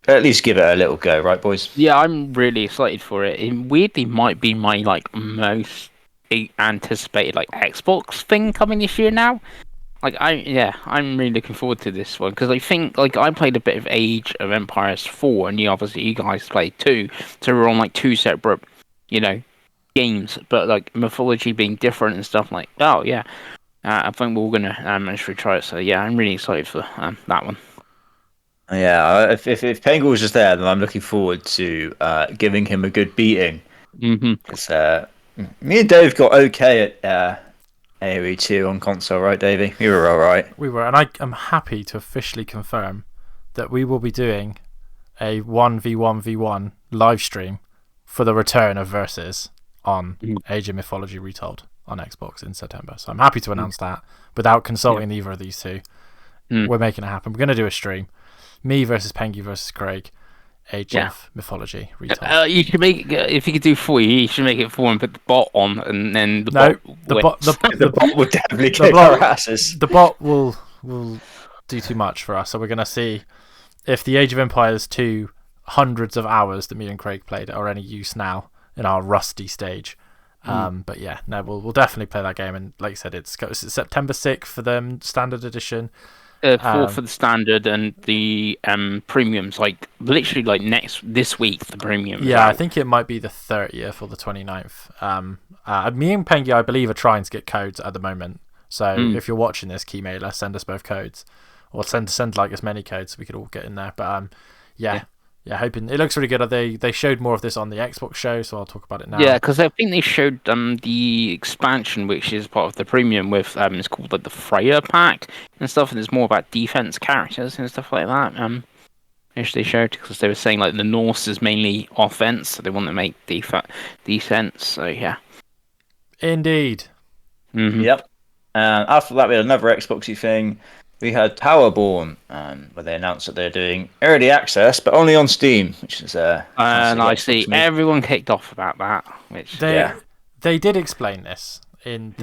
at least give it a little go, right, boys? Yeah, I'm really excited for it. It weirdly might be my most anticipated Xbox thing coming this year now. I'm really looking forward to this one because I think I played a bit of Age of Empires 4, and you guys played 2, so we're on two separate, games, but mythology being different and stuff oh yeah. I think we're gonna actually try it. So yeah, I'm really excited for that one. Yeah, if Pengi was just there, then I'm looking forward to giving him a good beating. Because me and Dave got okay at AoE 2 on console, right, Davey? We were all right. We were, and I'm happy to officially confirm that we will be doing a 1v1v1 live stream for the return of Versus on Age of Mythology Retold on Xbox in September. So I'm happy to announce that without consulting either of these two. We're making it happen. We're going to do a stream. Me versus Pengi versus Craig. Age of Mythology Retold. You should make if you could do 4, you should make it 4 and put the bot on, and then the bot would definitely kick our asses. The bot will do too much for us. So we're going to see if the Age of Empires 2 hundreds of hours that me and Craig played are any use now in our rusty stage. But yeah, no, we'll definitely play that game. And like I said, it's September 6th for the standard edition. 4th for the standard, and the premiums literally this week the premium. Yeah, I think it might be the 30th or the 29th. Me and Pengi, I believe, are trying to get codes at the moment. So if you're watching this, Keymailer, send us both codes, or send as many codes so we could all get in there. But yeah, hoping it looks really good. They showed more of this on the Xbox show, so I'll talk about it now. Yeah, because I think they showed the expansion, which is part of the premium, with it's called the Freya pack and stuff, and it's more about defense characters and stuff like that. Which they showed because they were saying the Norse is mainly offense, so they want to make defense. So yeah, indeed. Yep. After that, we had another Xboxy thing. We had Towerborn, where they announced that they're doing early access, but only on Steam, which is and I see everyone kicked off about that. Which they did explain this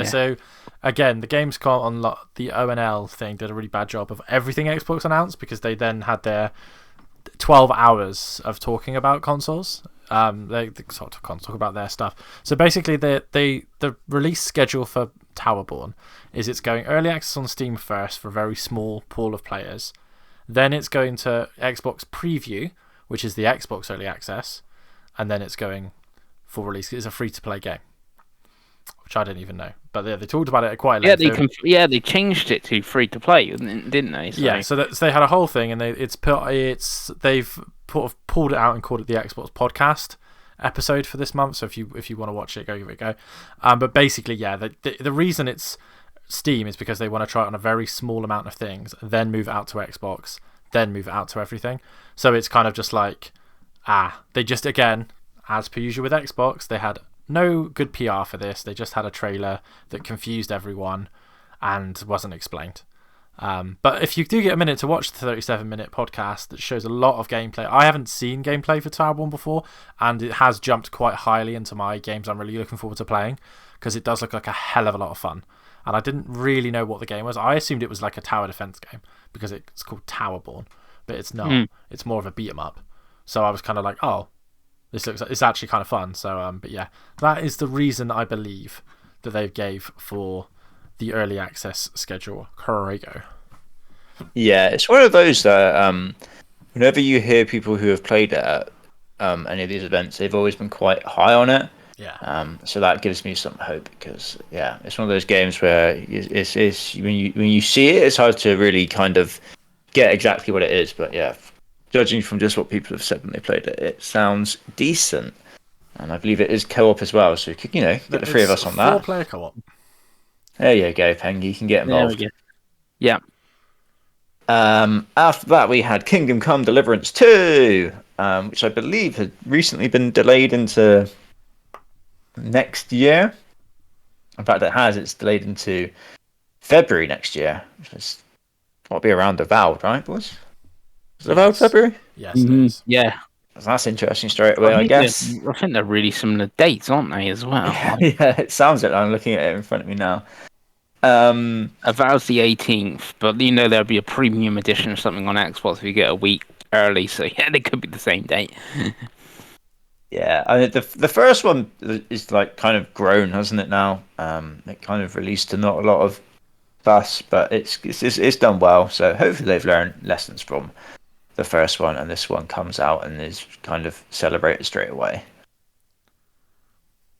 so again, the Gamescom on the ONL thing did a really bad job of everything Xbox announced, because they then had their 12 hours of talking about consoles. They talk about their stuff. So basically, the release schedule for Towerborn is it's going early access on Steam first for a very small pool of players. Then it's going to Xbox Preview, which is the Xbox early access, and then it's going full release. It's a free-to-play game, which I didn't even know. But they talked about it at quite length. They changed it to free-to-play, didn't they? So. Yeah, so they had a whole thing, and they've pulled it out and called it the Xbox Podcast episode for this month. So if you want to watch it, go give it a go. But basically, yeah, the reason it's Steam is because they want to try it on a very small amount of things, then move it out to Xbox, then move it out to everything. So it's kind of just they just, again, as per usual with Xbox, they had no good PR for this. They just had a trailer that confused everyone and wasn't explained. But if you do get a minute to watch the 37-minute podcast that shows a lot of gameplay, I haven't seen gameplay for Towerborn before, and it has jumped quite highly into my games I'm really looking forward to playing, because it does look like a hell of a lot of fun. And I didn't really know what the game was. I assumed it was like a tower defense game because it's called Towerborn, but it's not. It's more of a beat 'em up. So I was kind of like, oh, it's actually kind of fun. So but yeah, that is the reason I believe that they gave for the early access schedule. Corrego. Yeah, it's one of those that whenever you hear people who have played at any of these events, they've always been quite high on it. Yeah. So that gives me some hope because it's one of those games where it's when you see it, it's hard to really kind of get exactly what it is. But yeah, judging from just what people have said when they played it, it sounds decent, and I believe it is co-op as well. So get the three of us on that. 4-player co-op. There you go, Pengi. You can get involved. There we go. Yeah. After that, we had Kingdom Come Deliverance 2, which I believe had recently been delayed into next year. In fact, it has. It's delayed into February next year, which is what be around the Avowed, right, boys? Is it Avowed February? Yes, it is. Yeah. That's interesting straight away, I guess. I think they're really similar dates, aren't they, as well? Yeah, it sounds it. I'm looking at it in front of me now. Avowed's the 18th, but there'll be a premium edition or something on Xbox if you get a week early, so yeah, they could be the same date. Yeah, I mean, the first one is like kind of grown, hasn't it now? It kind of released to not a lot of fuss, but it's done well. So hopefully they've learned lessons from the first one, and this one comes out and is kind of celebrated straight away.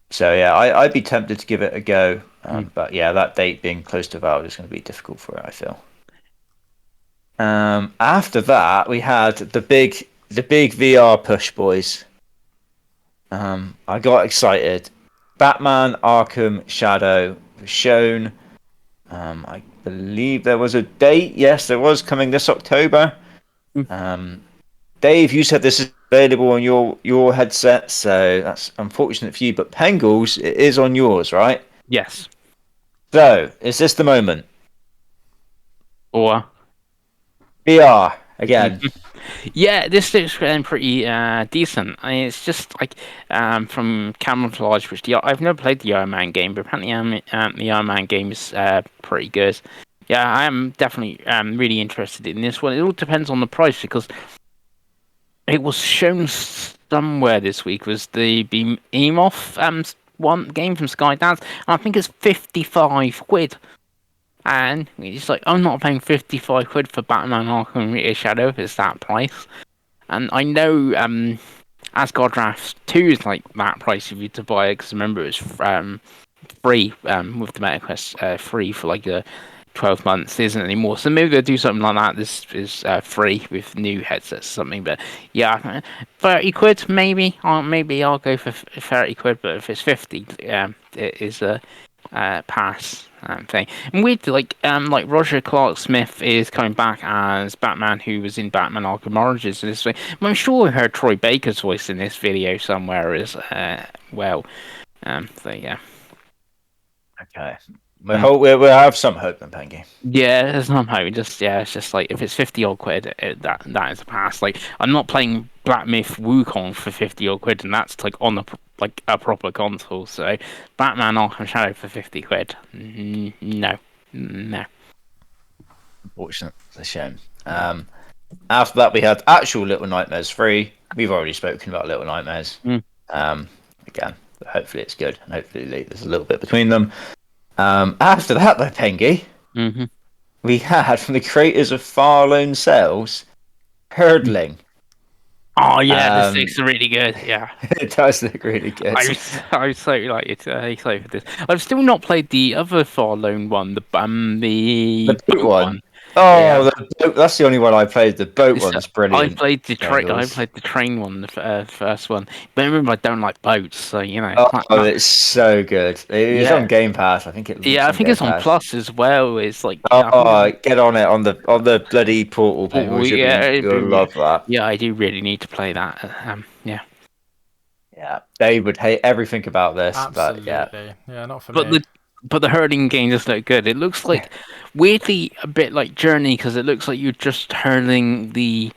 So yeah, I'd be tempted to give it a go, but yeah, that date being close to Valve is going to be difficult for it, I feel. After that, we had the big VR push, boys. I got excited. Batman Arkham Shadow was shown. I believe there was a date. Yes, there was, coming this October. Dave, you said this is available on your headset, so that's unfortunate for you. But Pengals, it is on yours, right? Yes. So, is this the moment? Or VR again. yeah, this looks pretty decent. It's just like from Camouflage, which I've never played the Iron Man game, but apparently the Iron Man game is pretty good. Yeah, I am definitely really interested in this one. It all depends on the price because it was shown somewhere this week. Was the Behemoth one game from Skydance, and I think it's 55 quid. And it's like, I'm not paying 55 quid for Batman Arkham Shadow if it's that price. And I know Asgard Drafts 2 is like that price if you to buy it, because remember it's free with the MetaQuest, free for like 12 months, isn't it anymore? So maybe they'll do something like that. This is free with new headsets or something. But yeah, 30 quid maybe. Maybe I'll go for 30 quid, but if it's 50, it is a pass thing. And weird, like Roger Clark Smith is coming back as Batman, who was in Batman Arkham Origins this way. I'm sure we heard Troy Baker's voice in this video somewhere as well. So yeah. Okay. We'll have some hope then, Pengi. Yeah, there's no hope. It's just like if it's 50 odd quid, that is a pass. Like I'm not playing Black Myth Wukong for 50 odd quid, and that's like on a proper console. So Batman Arkham Shadow for 50 quid, no. Unfortunate, it's a shame. After that, we had actual Little Nightmares 3. We've already spoken about Little Nightmares. Again, hopefully it's good, and hopefully there's a little bit between them. After that, though, Pengi, we had from the creators of Far Lone Sales, Hurdling. Oh yeah, this looks really good. Yeah, it does look really good. I'm so excited for this. I've still not played the other Far Lone one, the boat one. Oh, yeah. That's the only one I played. The boat one's brilliant. I played the train one, the first one. But remember, I don't like boats, so it's so good. It's on Game Pass. I think it. Yeah, I think it's on Plus as well. It's like get on it on the bloody portal. You'll love that. Yeah, I do really need to play that. Yeah. Yeah, they would hate everything about this. Absolutely. But yeah, not for me. But the hurling game does look good. It looks like weirdly a bit like Journey because it looks like you're just hurling the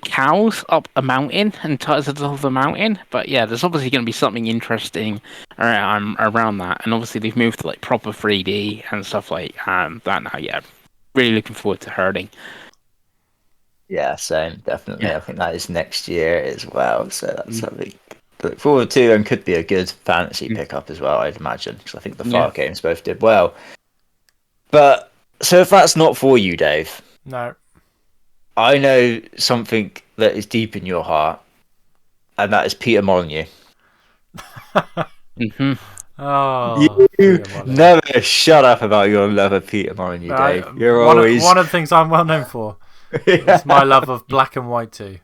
cows up a mountain and to the top of the mountain. But yeah, there's obviously going to be something interesting around that. And obviously they've moved to like proper 3D and stuff like that now. Yeah, really looking forward to hurling. Yeah, same, definitely. Yeah. I think that is next year as well. So that's something to look forward to, and could be a good fantasy pickup as well, I'd imagine, because I think the Far games both did well. But so if that's not for you, Dave, no, I know something that is deep in your heart, and that is Peter Molyneux. Hmm. Oh, You Peter Molyneux. never shut up about your love of Peter Molyneux, Dave. You're always One of the things I'm well known for is my love of black and white too.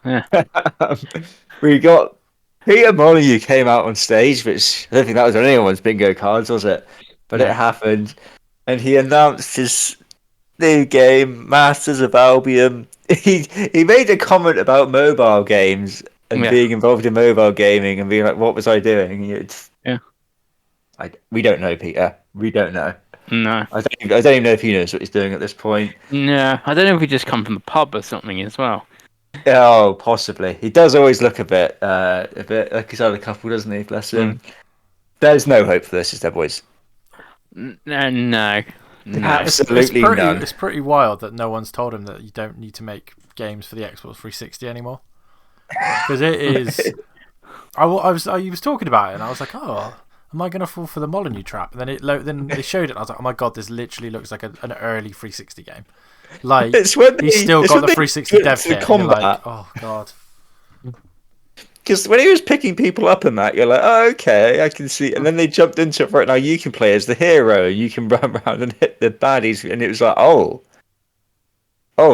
Yeah. We got Peter Molyneux came out on stage, which I don't think that was on anyone's bingo cards, was it? But No. it happened, and he announced his new game, Masters of Albion. He made a comment about mobile games and Yeah. being involved in mobile gaming and being like, "What was I doing?" Yeah. We don't know, Peter. We don't know. No. I don't even know if he knows what he's doing at this point. No. I don't know if we just come from the pub or something as well. Oh, possibly. He does always look a bit like he's had a couple, doesn't he? Bless him. There's no hope for this, is there, boys? No. No. Absolutely none. It's pretty wild that no one's told him that you don't need to make games for the Xbox 360 anymore. Because it is. I was talking about it and I was like, oh, am I going to fall for the Molyneux trap? And then they showed it and I was like, oh my god, this literally looks like an early 360 game. Like, he's still got the 360 dev kit. And you're like, oh god. Because when he was picking people up and that, you're like, oh, okay, I can see. And then they jumped into it for it. Now you can play as the hero. You can run around and hit the baddies. And it was like, oh,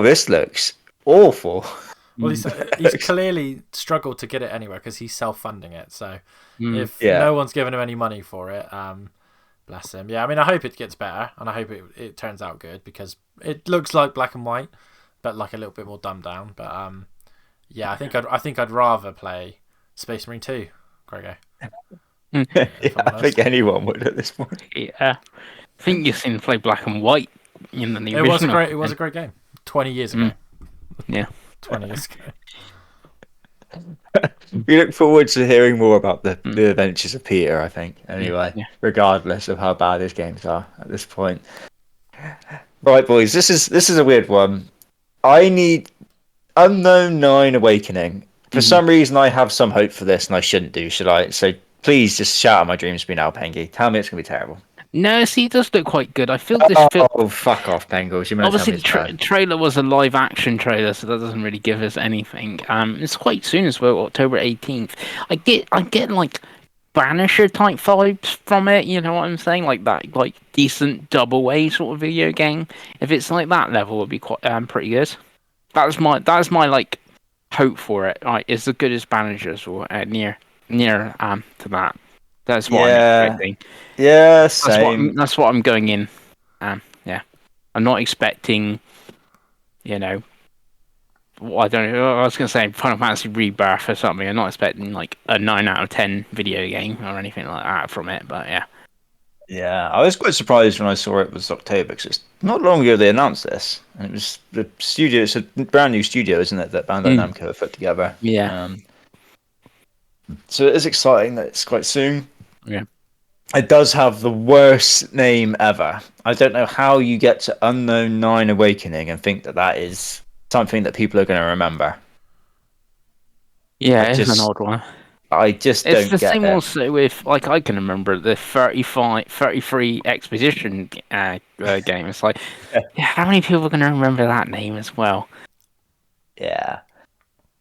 this looks awful. Well, he's clearly struggled to get it anywhere because he's self-funding it. So if no one's given him any money for it, bless him. Yeah, I mean, I hope it gets better and I hope it turns out good because it looks like black and white, but like a little bit more dumbed down. But yeah, I think I'd rather play Space Marine 2, Grego. Yeah, I think anyone would at this point. Yeah. I think you've seen play black and white in the original. It was a great game. 20 years ago. Yeah. 20 years ago. We look forward to hearing more about the adventures of Peter, I think, anyway, regardless of how bad his games are at this point. Right, boys, this is a weird one. I need Unknown 9 Awakening. For some reason, I have some hope for this, and I shouldn't do, should I? So please just shout out my dreams to me now, Pengi. Tell me it's going to be terrible. No, see, it does look quite good. I feel Oh, fuck off, Bengals. Obviously, the trailer was a live-action trailer, so that doesn't really give us anything. It's quite soon as well, October 18th. I get like Banisher type vibes from it. You know what I'm saying? Like that, like decent double A sort of video game. If it's like that level, would be quite pretty good. That's my like hope for it. Right, it's as good as Banishers or near to that. That's what I'm expecting. Yeah, same. That's what I'm going in. Yeah, I'm not expecting. You know, I don't know. I was going to say Final Fantasy Rebirth or something. I'm not expecting like a 9 out of 10 video game or anything like that from it. But yeah. Yeah, I was quite surprised when I saw it was October because it's not long ago they announced this, and it was the studio. It's a brand new studio, isn't it? That Bandai Namco have put together. Yeah. So it is exciting that it's quite soon. Yeah. It does have the worst name ever. I don't know how you get to Unknown 9 Awakening and think that is something that people are going to remember. Yeah, it's an odd one. I just don't get it. It's the same also with, like, I can remember the 33 Exposition game. It's like, how many people are going to remember that name as well? Yeah.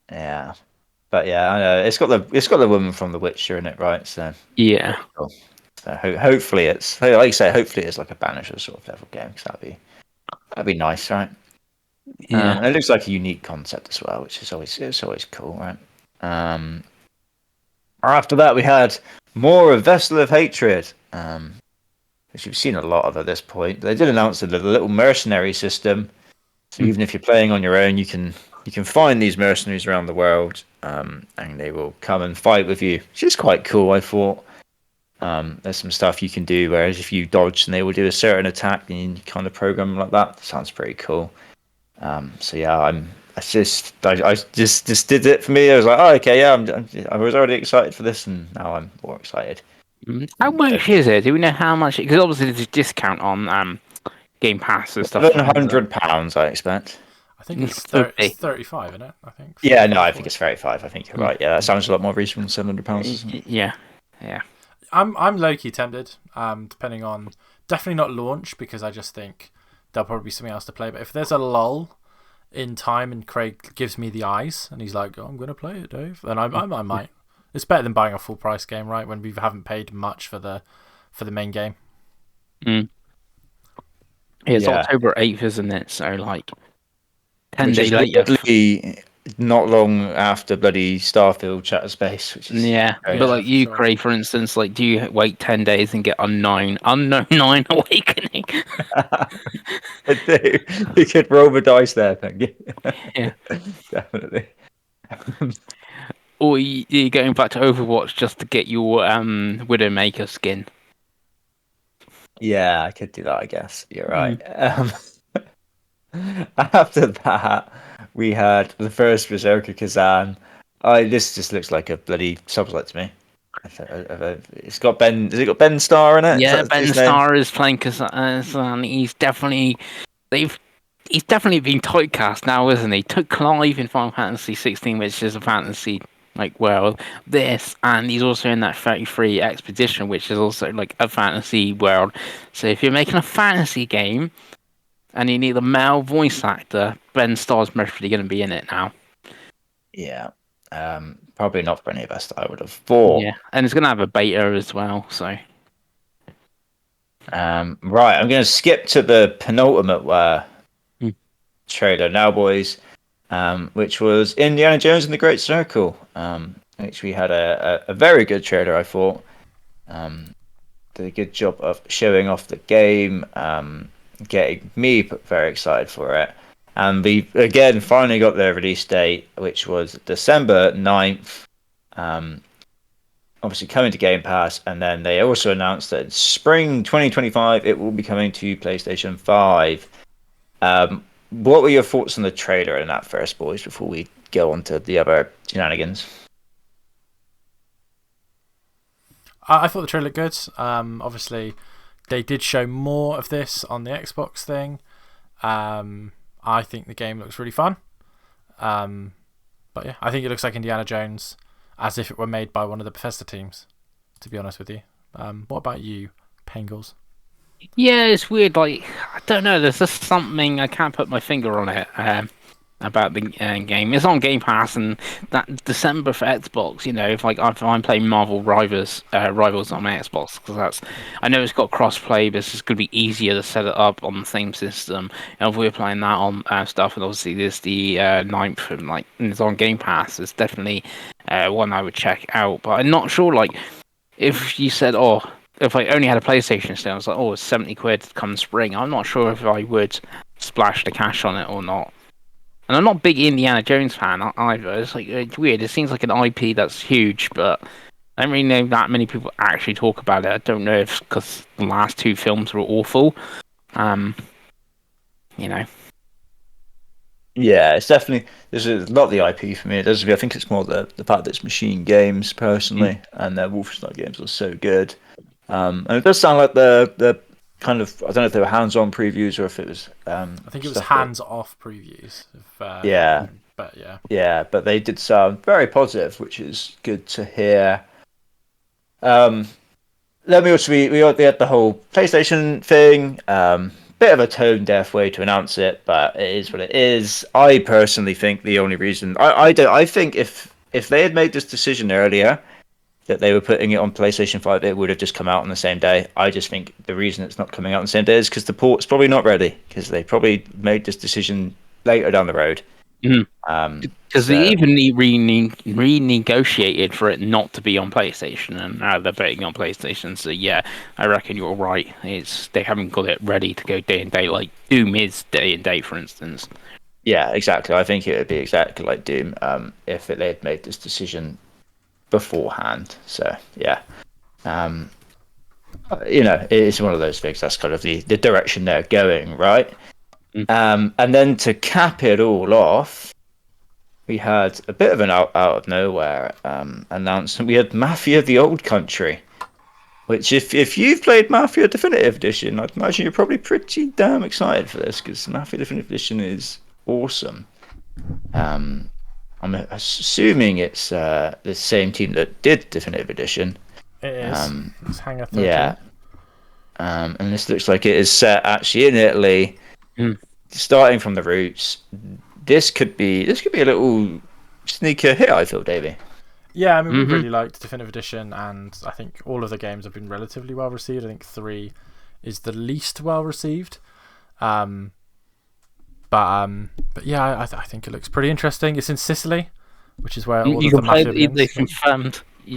But yeah, I know it's got the woman from The Witcher in it, right? So yeah. Cool. So hopefully it's like you say, hopefully it's like a Banisher sort of level game. Cause that'd be nice, right? Yeah. And it looks like a unique concept as well, which is always cool, right? After that, we had more of Vessel of Hatred, which you've seen a lot of at this point. They did announce a little mercenary system, so even if you're playing on your own, you can find these mercenaries around the world, and they will come and fight with you, which is quite cool, I thought. There's some stuff you can do, whereas if you dodge, and they will do a certain attack, and you kind of program them like that. That sounds pretty cool. So yeah, I just did it for me. I was like, oh, okay, yeah, I was already excited for this, and now I'm more excited. How much is it? Do we know how much? Because obviously there's a discount on Game Pass and stuff. £700, I expect. I think it's 35, isn't it? I think. Yeah, no, I think it's 35. I think you're right. Yeah, that sounds a lot more reasonable than £700. Yeah. I'm low-key tempted, depending on... Definitely not launch, because I just think there'll probably be something else to play. But if there's a lull in time and Craig gives me the eyes, and he's like, oh, I'm going to play it, Dave, then I might. It's better than buying a full price game, right? When we haven't paid much for the main game. It's October 8th, isn't it? So like 10 which days is later. weirdly not long after bloody Starfield Shattered Space. Which is But like you, sure. Craig, for instance, like do you wait 10 days and get Unknown 9 Awakening? I do. You could roll the dice there, Pengi. Yeah. Definitely. Or you're going back to Overwatch just to get your Widowmaker skin. Yeah, I could do that, I guess. You're right. After that, we had the first Berserker Kazan. This just looks like a bloody sublet to me. It's got Ben. Has it got Ben Starr in it? Yeah, Ben Starr is playing Kazan. He's definitely been typecast now, isn't he? Took Clive in Final Fantasy 16, which is a fantasy like world. This, and he's also in that 33 Expedition, which is also like a fantasy world. So if you're making a fantasy game and you need a male voice actor, Ben Starr's most probably going to be in it now. Yeah. Probably not for any of us, I would have thought. Yeah, and it's going to have a beta as well. So. Right, I'm going to skip to the penultimate trailer now, boys. Which was Indiana Jones and the Great Circle, which we had a very good trailer, I thought. Did a good job of showing off the game, getting me very excited for it. And we, again, finally got the release date, which was December 9th. Obviously coming to Game Pass, and then they also announced that in spring 2025, it will be coming to PlayStation 5. What were your thoughts on the trailer in that first, boys, before we go on to the other shenanigans? I thought the trailer looked good. Obviously, they did show more of this on the Xbox thing. I think the game looks really fun. But yeah, I think it looks like Indiana Jones as if it were made by one of the Bethesda teams, to be honest with you. What about you, Pengles? Yeah, it's weird. Like, I don't know. There's just something I can't put my finger on it about the game. It's on Game Pass, and that December for Xbox. You know, if I'm playing Marvel Rivals on my Xbox, because I know it's got crossplay, but it's just going to be easier to set it up on the same system. And if we're playing that on stuff, and obviously there's the 9th, and it's on Game Pass, it's definitely one I would check out. But I'm not sure. Like, if you said, if I only had a PlayStation still, I was like, it's 70 quid come spring. I'm not sure if I would splash the cash on it or not. And I'm not a big Indiana Jones fan either. It's weird. It seems like an IP that's huge, but I don't really know that many people actually talk about it. I don't know if because the last two films were awful. You know. Yeah, it's definitely there's not the IP for me. It doesn't. I think it's more the fact that it's Machine Games personally, and their Wolfenstein games are so good. And it does sound like the kind of, I don't know if they were hands-on previews or if it was. I think it was hands-off previews. But they did sound very positive, which is good to hear. Then we had the whole PlayStation thing. Bit of a tone-deaf way to announce it, but it is what it is. I personally think the only reason I think if they had made this decision earlier, that they were putting it on PlayStation 5, it would have just come out on the same day. I just think the reason it's not coming out on the same day is because the port's probably not ready, because they probably made this decision later down the road. Because they even renegotiated for it not to be on PlayStation, and now they're putting it on PlayStation. So yeah, I reckon you're right. They haven't got it ready to go day and date, like Doom is day and date, for instance. Yeah, exactly. I think it would be exactly like Doom if they had made this decision beforehand. So yeah, it's one of those things. That's kind of the direction they're going, right? And then to cap it all off, we had a bit of an out of nowhere announcement. We had Mafia: The Old Country, which if you've played Mafia Definitive Edition, I'd imagine you're probably pretty damn excited for this, because Mafia Definitive Edition is awesome. I'm assuming it's the same team that did Definitive Edition. It is. It's Hangar 13. Yeah. And this looks like it is set actually in Italy, starting from the roots. This could be a little sneaker hit, I feel, Davey. Yeah, I mean, we really liked Definitive Edition, and I think all of the games have been relatively well received. I think 3 is the least well received. But yeah, I think it looks pretty interesting. It's in Sicily, which is where all You of the can play. Mafiavians.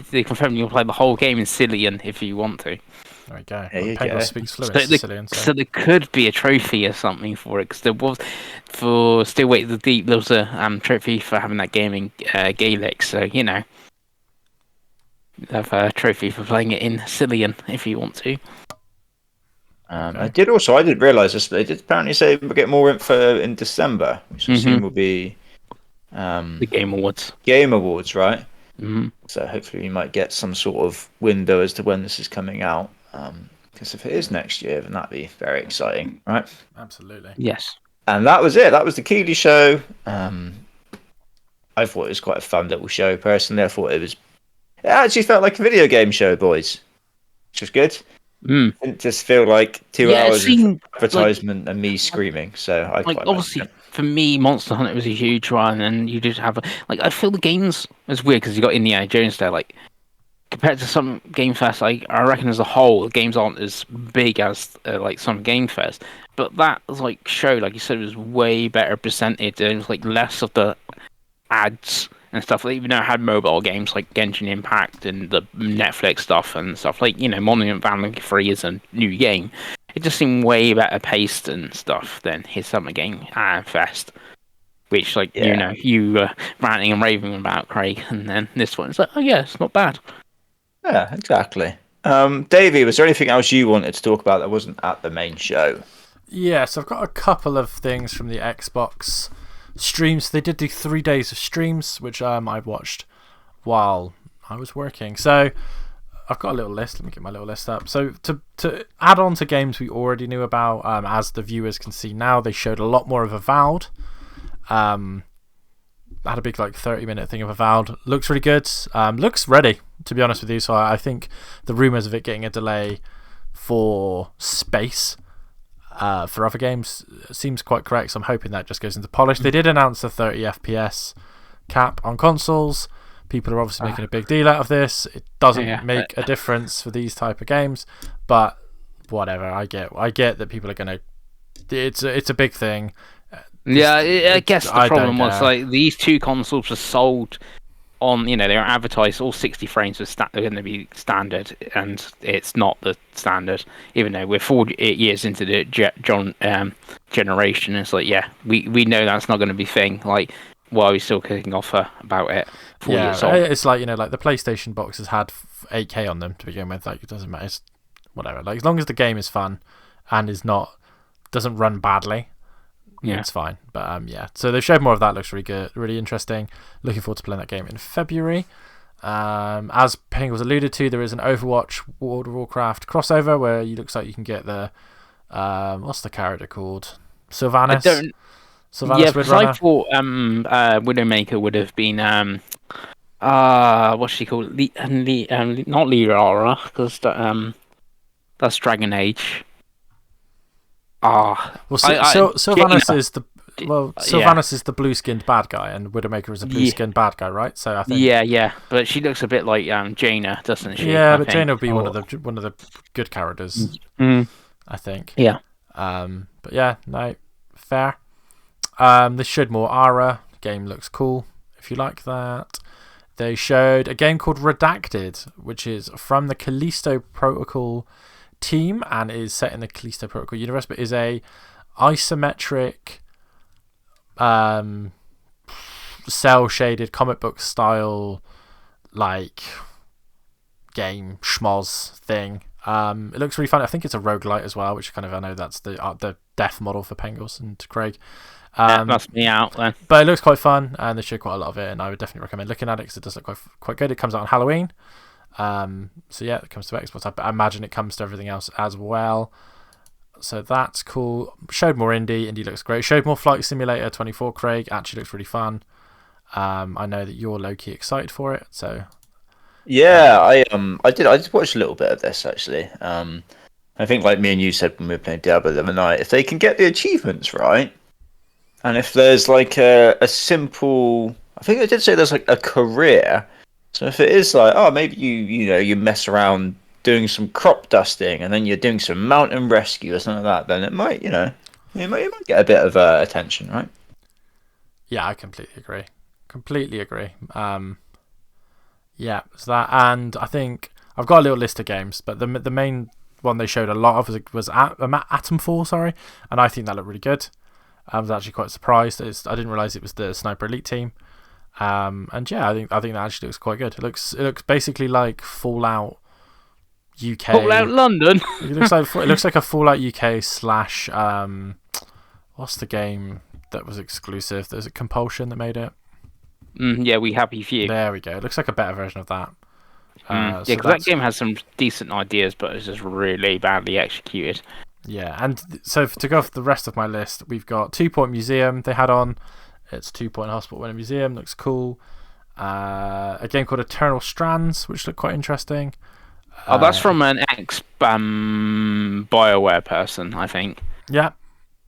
They confirmed you can play the whole game in Sicilian if you want to. There we go. There you Pengos go. speaks fluent Sicilian. So there could be a trophy or something for it, because there was for Still Wait the Deep. There was a trophy for having that game in Gaelic. So you know, you have a trophy for playing it in Sicilian if you want to. Okay. I didn't realise this, but they did apparently say we'll get more info in December, which I assume will be the Game Awards. Game Awards, right? Mm-hmm. So hopefully we might get some sort of window as to when this is coming out. Because if it is next year, then that'd be very exciting, right? Absolutely. Yes. And that was it. That was the Keighley show. I thought it was quite a fun little show. Personally, it actually felt like a video game show, boys, which was good. It didn't just feel like 2 hours of advertisement and me screaming. So I quite obviously liked it. For me, Monster Hunter was a huge one, and you did have I feel the games was weird because you got Indiana Jones there. Like compared to some Game Fest, I reckon as a whole, the games aren't as big as some Game Fest. But that was show, like you said, was way better presented. There was less of the ads and stuff. Even though it had mobile games like Genshin Impact and the Netflix stuff and stuff, Monument Valley 3 is a new game. It just seemed way better paced and stuff than his Summer Game Fest, which you were ranting and raving about, Craig, and then this one, it's oh yeah, it's not bad. Yeah, exactly. Davey, was there anything else you wanted to talk about that wasn't at the main show? Yes, I've got a couple of things from the Xbox streams. They did do 3 days of streams, which I watched while I was working. So I've got a little list. Let me get my little list up. So to add on to games we already knew about, as the viewers can see now, they showed a lot more of Avowed. I had a big 30-minute thing of Avowed. Looks really good. Looks ready, to be honest with you. So I think the rumours of it getting a delay for space for other games seems quite correct. So I'm hoping that just goes into polish. They did announce a 30 FPS cap on consoles. People are obviously making a big deal out of this. It doesn't make a difference for these type of games, but whatever. I get that people are gonna. It's a big thing. Yeah, I guess the problem was these two consoles were sold on, they were advertised all 60 frames were going to be standard, and it's not the standard. Even though we're 4 years into the generation, it's we know that's not going to be a thing. Why are we still kicking off about it? 4 years on? It's the PlayStation boxes had 8K on them to begin with. It doesn't matter. It's whatever. As long as the game is fun and doesn't run badly. Yeah, it's fine. But so they've showed more of that. Looks really good, really interesting. Looking forward to playing that game in February. As Pengi was alluded to, there is an Overwatch World of Warcraft crossover where it looks like you can get the what's the character called? Sylvanas. Because I thought Widowmaker would have been what's she called? Not Liara, because that's Dragon Age. Sylvanas is the blue-skinned bad guy, and Widowmaker is a blue-skinned bad guy, right? So I think. Yeah, but she looks a bit like Jaina, doesn't she? Yeah, but Jaina would be one of the good characters, I think. Yeah. But yeah, no, fair. They showed more Ara. Game looks cool if you like that. They showed a game called Redacted, which is from the Callisto Protocol team and is set in the Callisto Protocol universe, but is a isometric cell shaded comic book style game schmoz thing. It looks really fun. I think it's a roguelite as well, which I know that's the death model for Pengels and Craig. Must be out then. But it looks quite fun, and they showed quite a lot of it, and I would definitely recommend looking at it because it does look quite good. It comes out on Halloween. So yeah, it comes to Xbox. I imagine it comes to everything else as well. So that's cool. Showed more indie. Indie looks great. Showed more Flight Simulator 24, Craig. Actually looks really fun. I know that you're low-key excited for it. So yeah, I did watch a little bit of this actually. I think me and you said when we were playing Diablo the other night, if they can get the achievements right, and if there's a simple, I think I did say there's a career. So if it is like, oh, maybe you mess around doing some crop dusting and then you're doing some mountain rescue or something like that, then it might, you might get a bit of attention, right? Yeah, I completely agree. Completely agree. Yeah, so that, and I think I've got a little list of games, but the main one they showed a lot of was Atomfall, sorry, and I think that looked really good. I was actually quite surprised. I didn't realize it was the Sniper Elite team. And yeah, I think that actually looks quite good. It looks basically like Fallout UK. Fallout London. It looks like a Fallout UK slash what's the game that was exclusive? There's a Compulsion that made it. Yeah, We Happy Few. There we go. It looks like a better version of that. Yeah, because that game has some decent ideas, but it's just really badly executed. Yeah, and so to go off the rest of my list, we've got 2 Point Museum they had on. It's 2 Point Hospital in a museum. Looks cool. A game called Eternal Strands, which looked quite interesting. Oh, that's from an ex-BioWare person, I think. Yeah.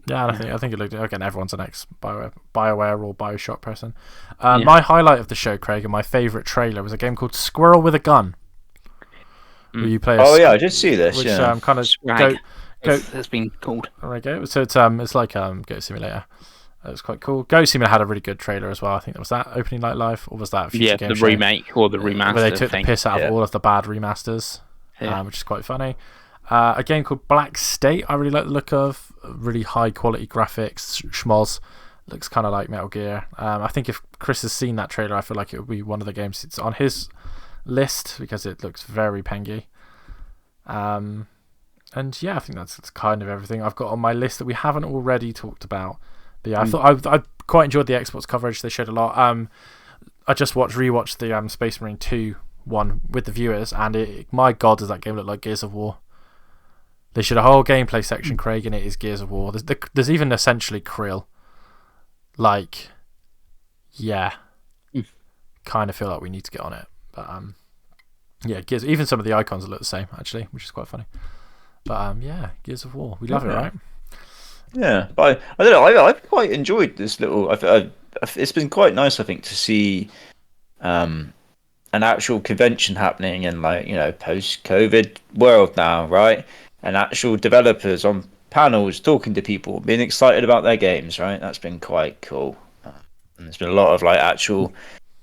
Yeah, I think it looked... Again, everyone's an ex-BioWare or Bioshock person. My highlight of the show, Craig, and my favourite trailer was a game called Squirrel with a Gun. Where you play I did see this, which, yeah. kind of... It's been called. There we go. So it's like Goat Simulator. It was quite cool. Goat Simulator had a really good trailer as well. I think that was that Opening Night Live, or was that Future Game the Show? remake or the remaster. Where they took the piss out of all of the bad remasters, which is quite funny. A game called Black State, I really like the look of. Really high quality graphics, schmoz. Looks kind of like Metal Gear. I think if Chris has seen that trailer, I feel like it would be one of the games it's on his list because it looks very Pengi. And yeah, I think that's kind of everything I've got on my list that we haven't already talked about. But yeah, I thought I quite enjoyed the Xbox coverage. They showed a lot. I just rewatched the Space Marine 2 one with the viewers, and my God, does that game look like Gears of War? They showed a whole gameplay section, Craig, and it is Gears of War. There's even essentially Krill. Like, yeah, kind of feel like we need to get on it. But yeah, Gears. Even some of the icons look the same actually, which is quite funny. But yeah, Gears of War. We love it, right? Yeah, but I don't know. I've quite enjoyed this little. It's been quite nice, I think, to see an actual convention happening in post-COVID world now, right? And actual developers on panels talking to people, being excited about their games, right? That's been quite cool. And there's been a lot of actual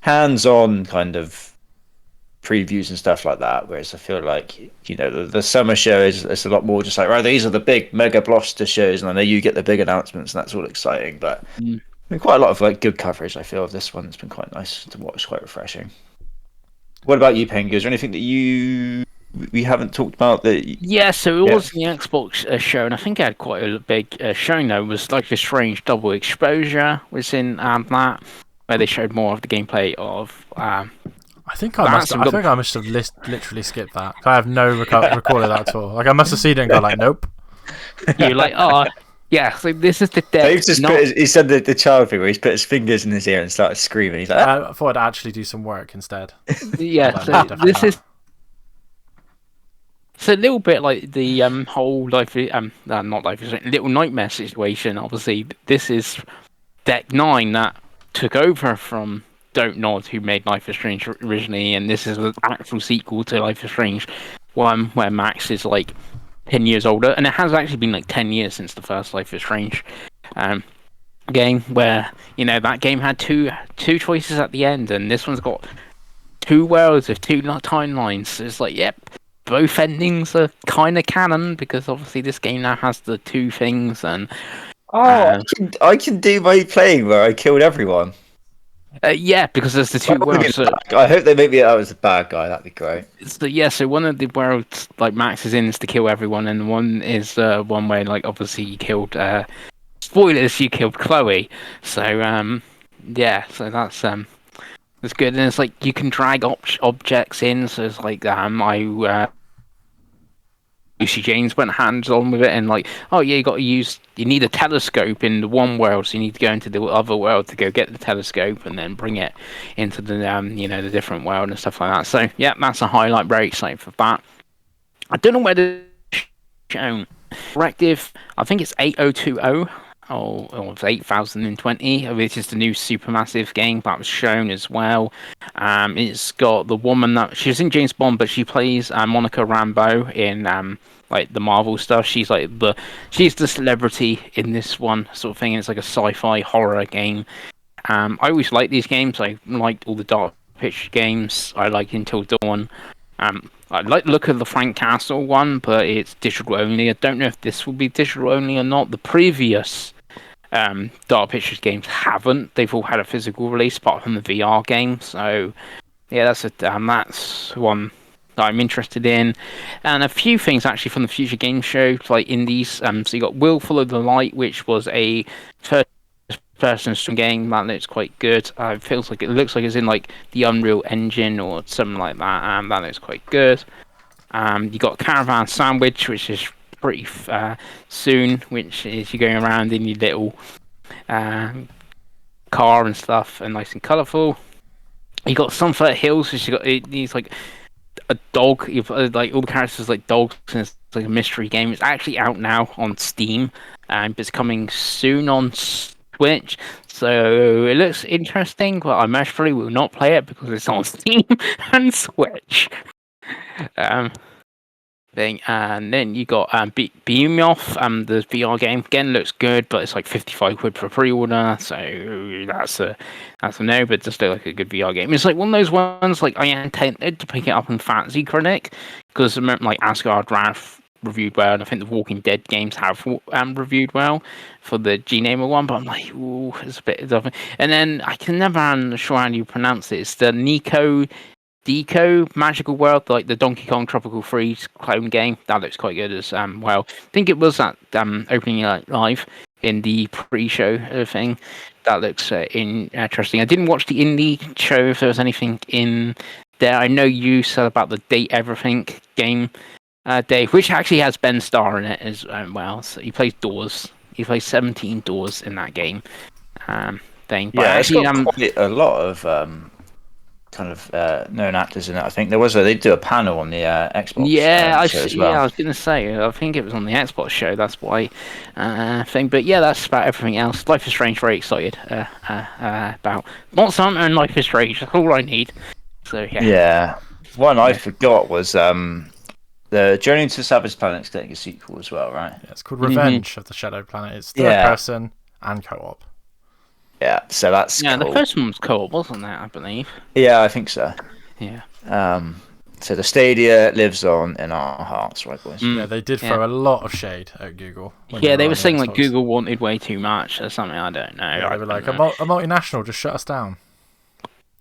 hands-on kind of previews and stuff like that, whereas I feel like the summer show is a lot more just like, right, these are the big mega blockbuster shows, and I know you get the big announcements and that's all exciting, but been quite a lot of good coverage, I feel, of this one. It's been quite nice to watch, quite refreshing. What about you, Pengi? Is there anything that we haven't talked about that? Yeah, so it was the Xbox show, and I think it had quite a big showing though. It was Life is Strange Double Exposure was in that, where they showed more of the gameplay of I think I must have literally skipped that. I have no recall of that at all. I must have seen it and gone nope. You're like, oh, yeah. So this is the deck. He said the child thing where he's put his fingers in his ear and started screaming. He's like, I thought I'd actually do some work instead. Yeah. So this is. It's a little bit like the whole Little Nightmare situation. Obviously, this is Deck 9 that took over from Don't Nod, who made Life is Strange originally, and this is an actual sequel to Life is Strange 1, where Max is 10 years older, and it has actually been 10 years since the first Life is Strange game, where that game had two choices at the end, and this one's got 2 worlds with 2 timelines. So it's yep, both endings are kind of canon because obviously this game now has the 2 things, and I can do my playing where I killed everyone. Yeah, because there's the 2 worlds. I hope they make me out as a bad guy. That'd be great. So one of the worlds Max is in is to kill everyone, and one is one where obviously you killed. Spoilers, you killed Chloe. So yeah, so that's good, and it's you can drag objects in. So it's Lucy James went hands on with it, and you need a telescope in the one world, so you need to go into the other world to go get the telescope and then bring it into the the different world and stuff like that. So yeah, that's a highlight. Very excited for that. I don't know whether shown corrective. I think it's 8020. it's 8020, which is the new Supermassive game that was shown as well. It's got the woman that she's in James Bond, but she plays Monica Rambeau in like the Marvel stuff. She's the celebrity in this one sort of thing. And it's like a sci-fi horror game. I always like these games. I liked all the Dark Pictures games. I like Until Dawn. I like the look of the Frank Castle one, but it's digital only. I don't know if this will be digital only or not. The previous Dark Pictures games haven't. They've all had a physical release, apart from the VR game. So, yeah, that's one that I'm interested in. And a few things actually from the Future Game Show, like indies. So you got Will Follow the Light, which was a first-person game that looks quite good. It looks like it's in like the Unreal Engine or something like that. That looks quite good. You got Caravan Sandwich, which is pretty soon, which is you're going around in your little car and stuff, and nice and colourful. You got Sunflower Hills, which he's like a dog. You've like all the characters like dogs, and it's like a mystery game. It's actually out now on Steam, but it's coming soon on Switch. So it looks interesting, but I most probably will not play it because it's on Steam and Switch. Thing, and then you got Behemoth, the VR game. Again, looks good, but it's like 55 quid for a pre-order, so that's a no. But just look like a good VR game. It's like one of those ones like I intended to pick it up in Fantasy Critic because I remember like Asgard Wrath reviewed well, and I think the Walking Dead games have reviewed well for the G-Namer one. But I'm like, ooh, it's a bit of. And then I can never sure how you pronounce it. It's the Deco Magical World, like the Donkey Kong Tropical Freeze clone game. That looks quite good as well. I think it was that opening live in the pre-show thing. That looks interesting. I didn't watch the indie show if there was anything in there. I know you said about the Date Everything game, Dave, which actually has Ben Starr in it as well. So he plays Doors. He plays 17 Doors in that game. Thing. But yeah, actually, it's got quite a lot of kind of known actors in it. I think they do a panel on the Xbox. Show as well. Yeah, I was going to say. I think it was on the Xbox show. That's why thing. But yeah, that's about everything else. Life is Strange. Very excited about Monster Hunter and Life is Strange. That's all I need. So yeah. Yeah. One I forgot was the Journey to Savage Planet's getting a sequel as well, right? Yeah, it's called Revenge of the Shadow Planet. It's third person and co-op. Yeah, so that's cool. The first one was co-op, wasn't it? I believe. Yeah, I think so. Yeah. So the Stadia lives on in our hearts, right, boys? Yeah, they did throw a lot of shade at Google. Yeah, they were saying like Google wanted way too much or something. I don't know. Yeah, they were like, a multinational just shut us down.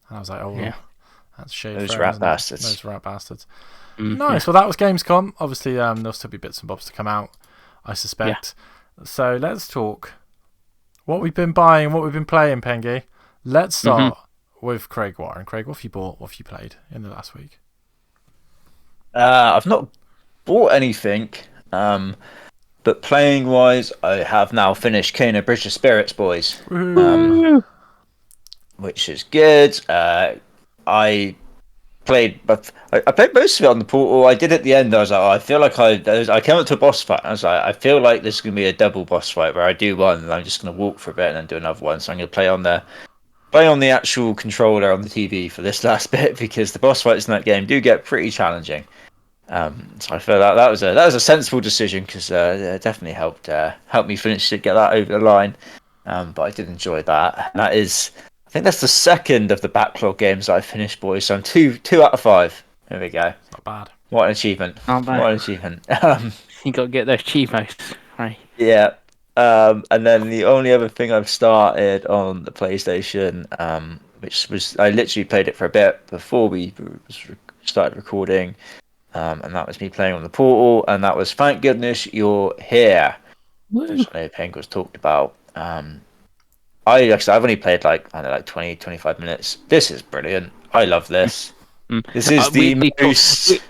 And I was like, oh, yeah. That's shade. Those rat bastards. Those rat bastards. Nice. Well, that was Gamescom. Obviously, there'll still be bits and bobs to come out, I suspect. Yeah. So let's talk what we've been buying, what we've been playing, Pengi. Let's start with Craig Warren. Craig, what have you bought? What have you played in the last week? I've not bought anything, but playing wise, I have now finished Kena Bridge of Spirits, boys, which is good. I played most of it on the portal. I did at the end. I was like, I feel like I came up to a boss fight. And I was like, I feel like this is gonna be a double boss fight where I do one and I'm just gonna walk for a bit and then do another one. So I'm gonna play on the actual controller on the TV for this last bit because the boss fights in that game do get pretty challenging. So I feel that was a sensible decision because it definitely helped me finish to get that over the line. But I did enjoy that. And that is. I think that's the second of the backlog games that I finished, boys. So I'm two out of 5. There we go. Not bad. What an achievement! Not bad. What an achievement! You got to get those cheapos, right? Yeah. And then the only other thing I've started on the PlayStation, which was I literally played it for a bit before we started recording, and that was me playing on the Portal, and that was Thank Goodness You're Here, which I know Pengi was talked about. I've only played like 20, 25 minutes. This is brilliant. I love this. This is the most.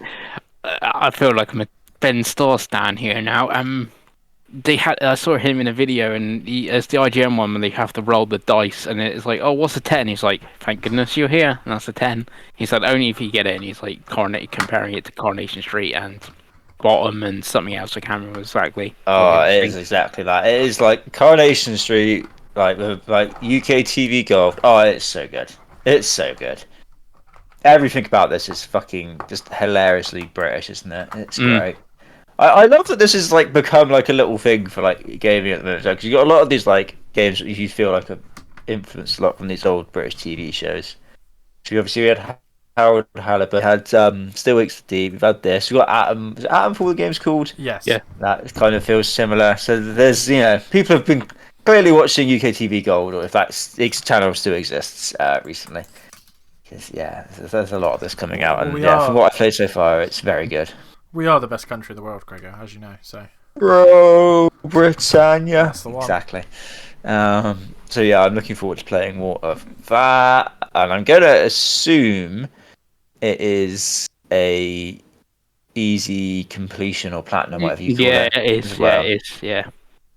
I feel like I'm a Ben Starr stan here now. I saw him in a video, and it's the IGN one when they have to roll the dice, and it's like, oh, what's a 10? He's like, thank goodness you're here, and that's a 10. He said only if you get it, and he's like comparing it to Coronation Street and bottom and something else. I can't remember exactly. Oh, it is exactly that. It is like Coronation Street, like with like UK TV Golf. Oh, it's so good. It's so good. Everything about this is fucking just hilariously British, isn't it? It's great. I love that this has like become like a little thing for like gaming at the moment, because you got a lot of these like games that you feel like are influenced a lot from these old British TV shows. So obviously we had Harold Halliburton, had Still Weeks Deep. We've had this. We have got Atom. Is it Atom for the game's called? Yes. Yeah. That kind of feels similar. So there's people have been clearly watching UK TV Gold, or if that channel still exists recently. Because there's a lot of this coming out, and from what I've played so far, it's very good. We are the best country in the world, Gregor, as you know. So. Bro, Britannia. That's the one. Exactly. So yeah, I'm looking forward to playing more of that, and I'm gonna assume it is a easy completion or platinum, whatever you call it. Yeah, it is. Well. Yeah, it is. Yeah.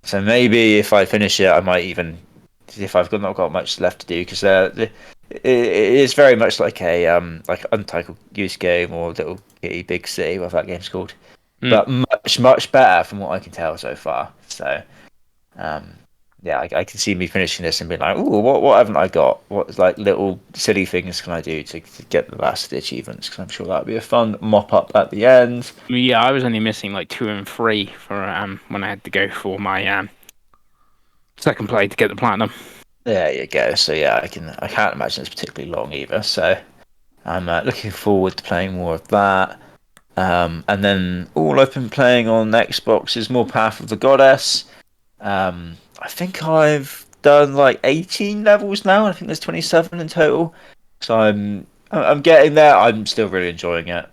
So maybe if I finish it, I might even, if I've not got much left to do, because it is very much like a Untitled Goose Game or Little Kitty Big City, whatever that game's called, but much better from what I can tell so far. So, I can see me finishing this and being like, "Ooh, what haven't I got? What like little silly things can I do to get the last of the achievements?" Because I'm sure that'd be a fun mop up at the end. Yeah, I was only missing like 2 and 3 for when I had to go for my second play to get the platinum. There you go. So yeah, I can't imagine it's particularly long either. So I'm looking forward to playing more of that. And then all I've been playing on Xbox is more Path of the Goddess. I think I've done like 18 levels now. I think there's 27 in total. So I'm getting there. I'm still really enjoying it.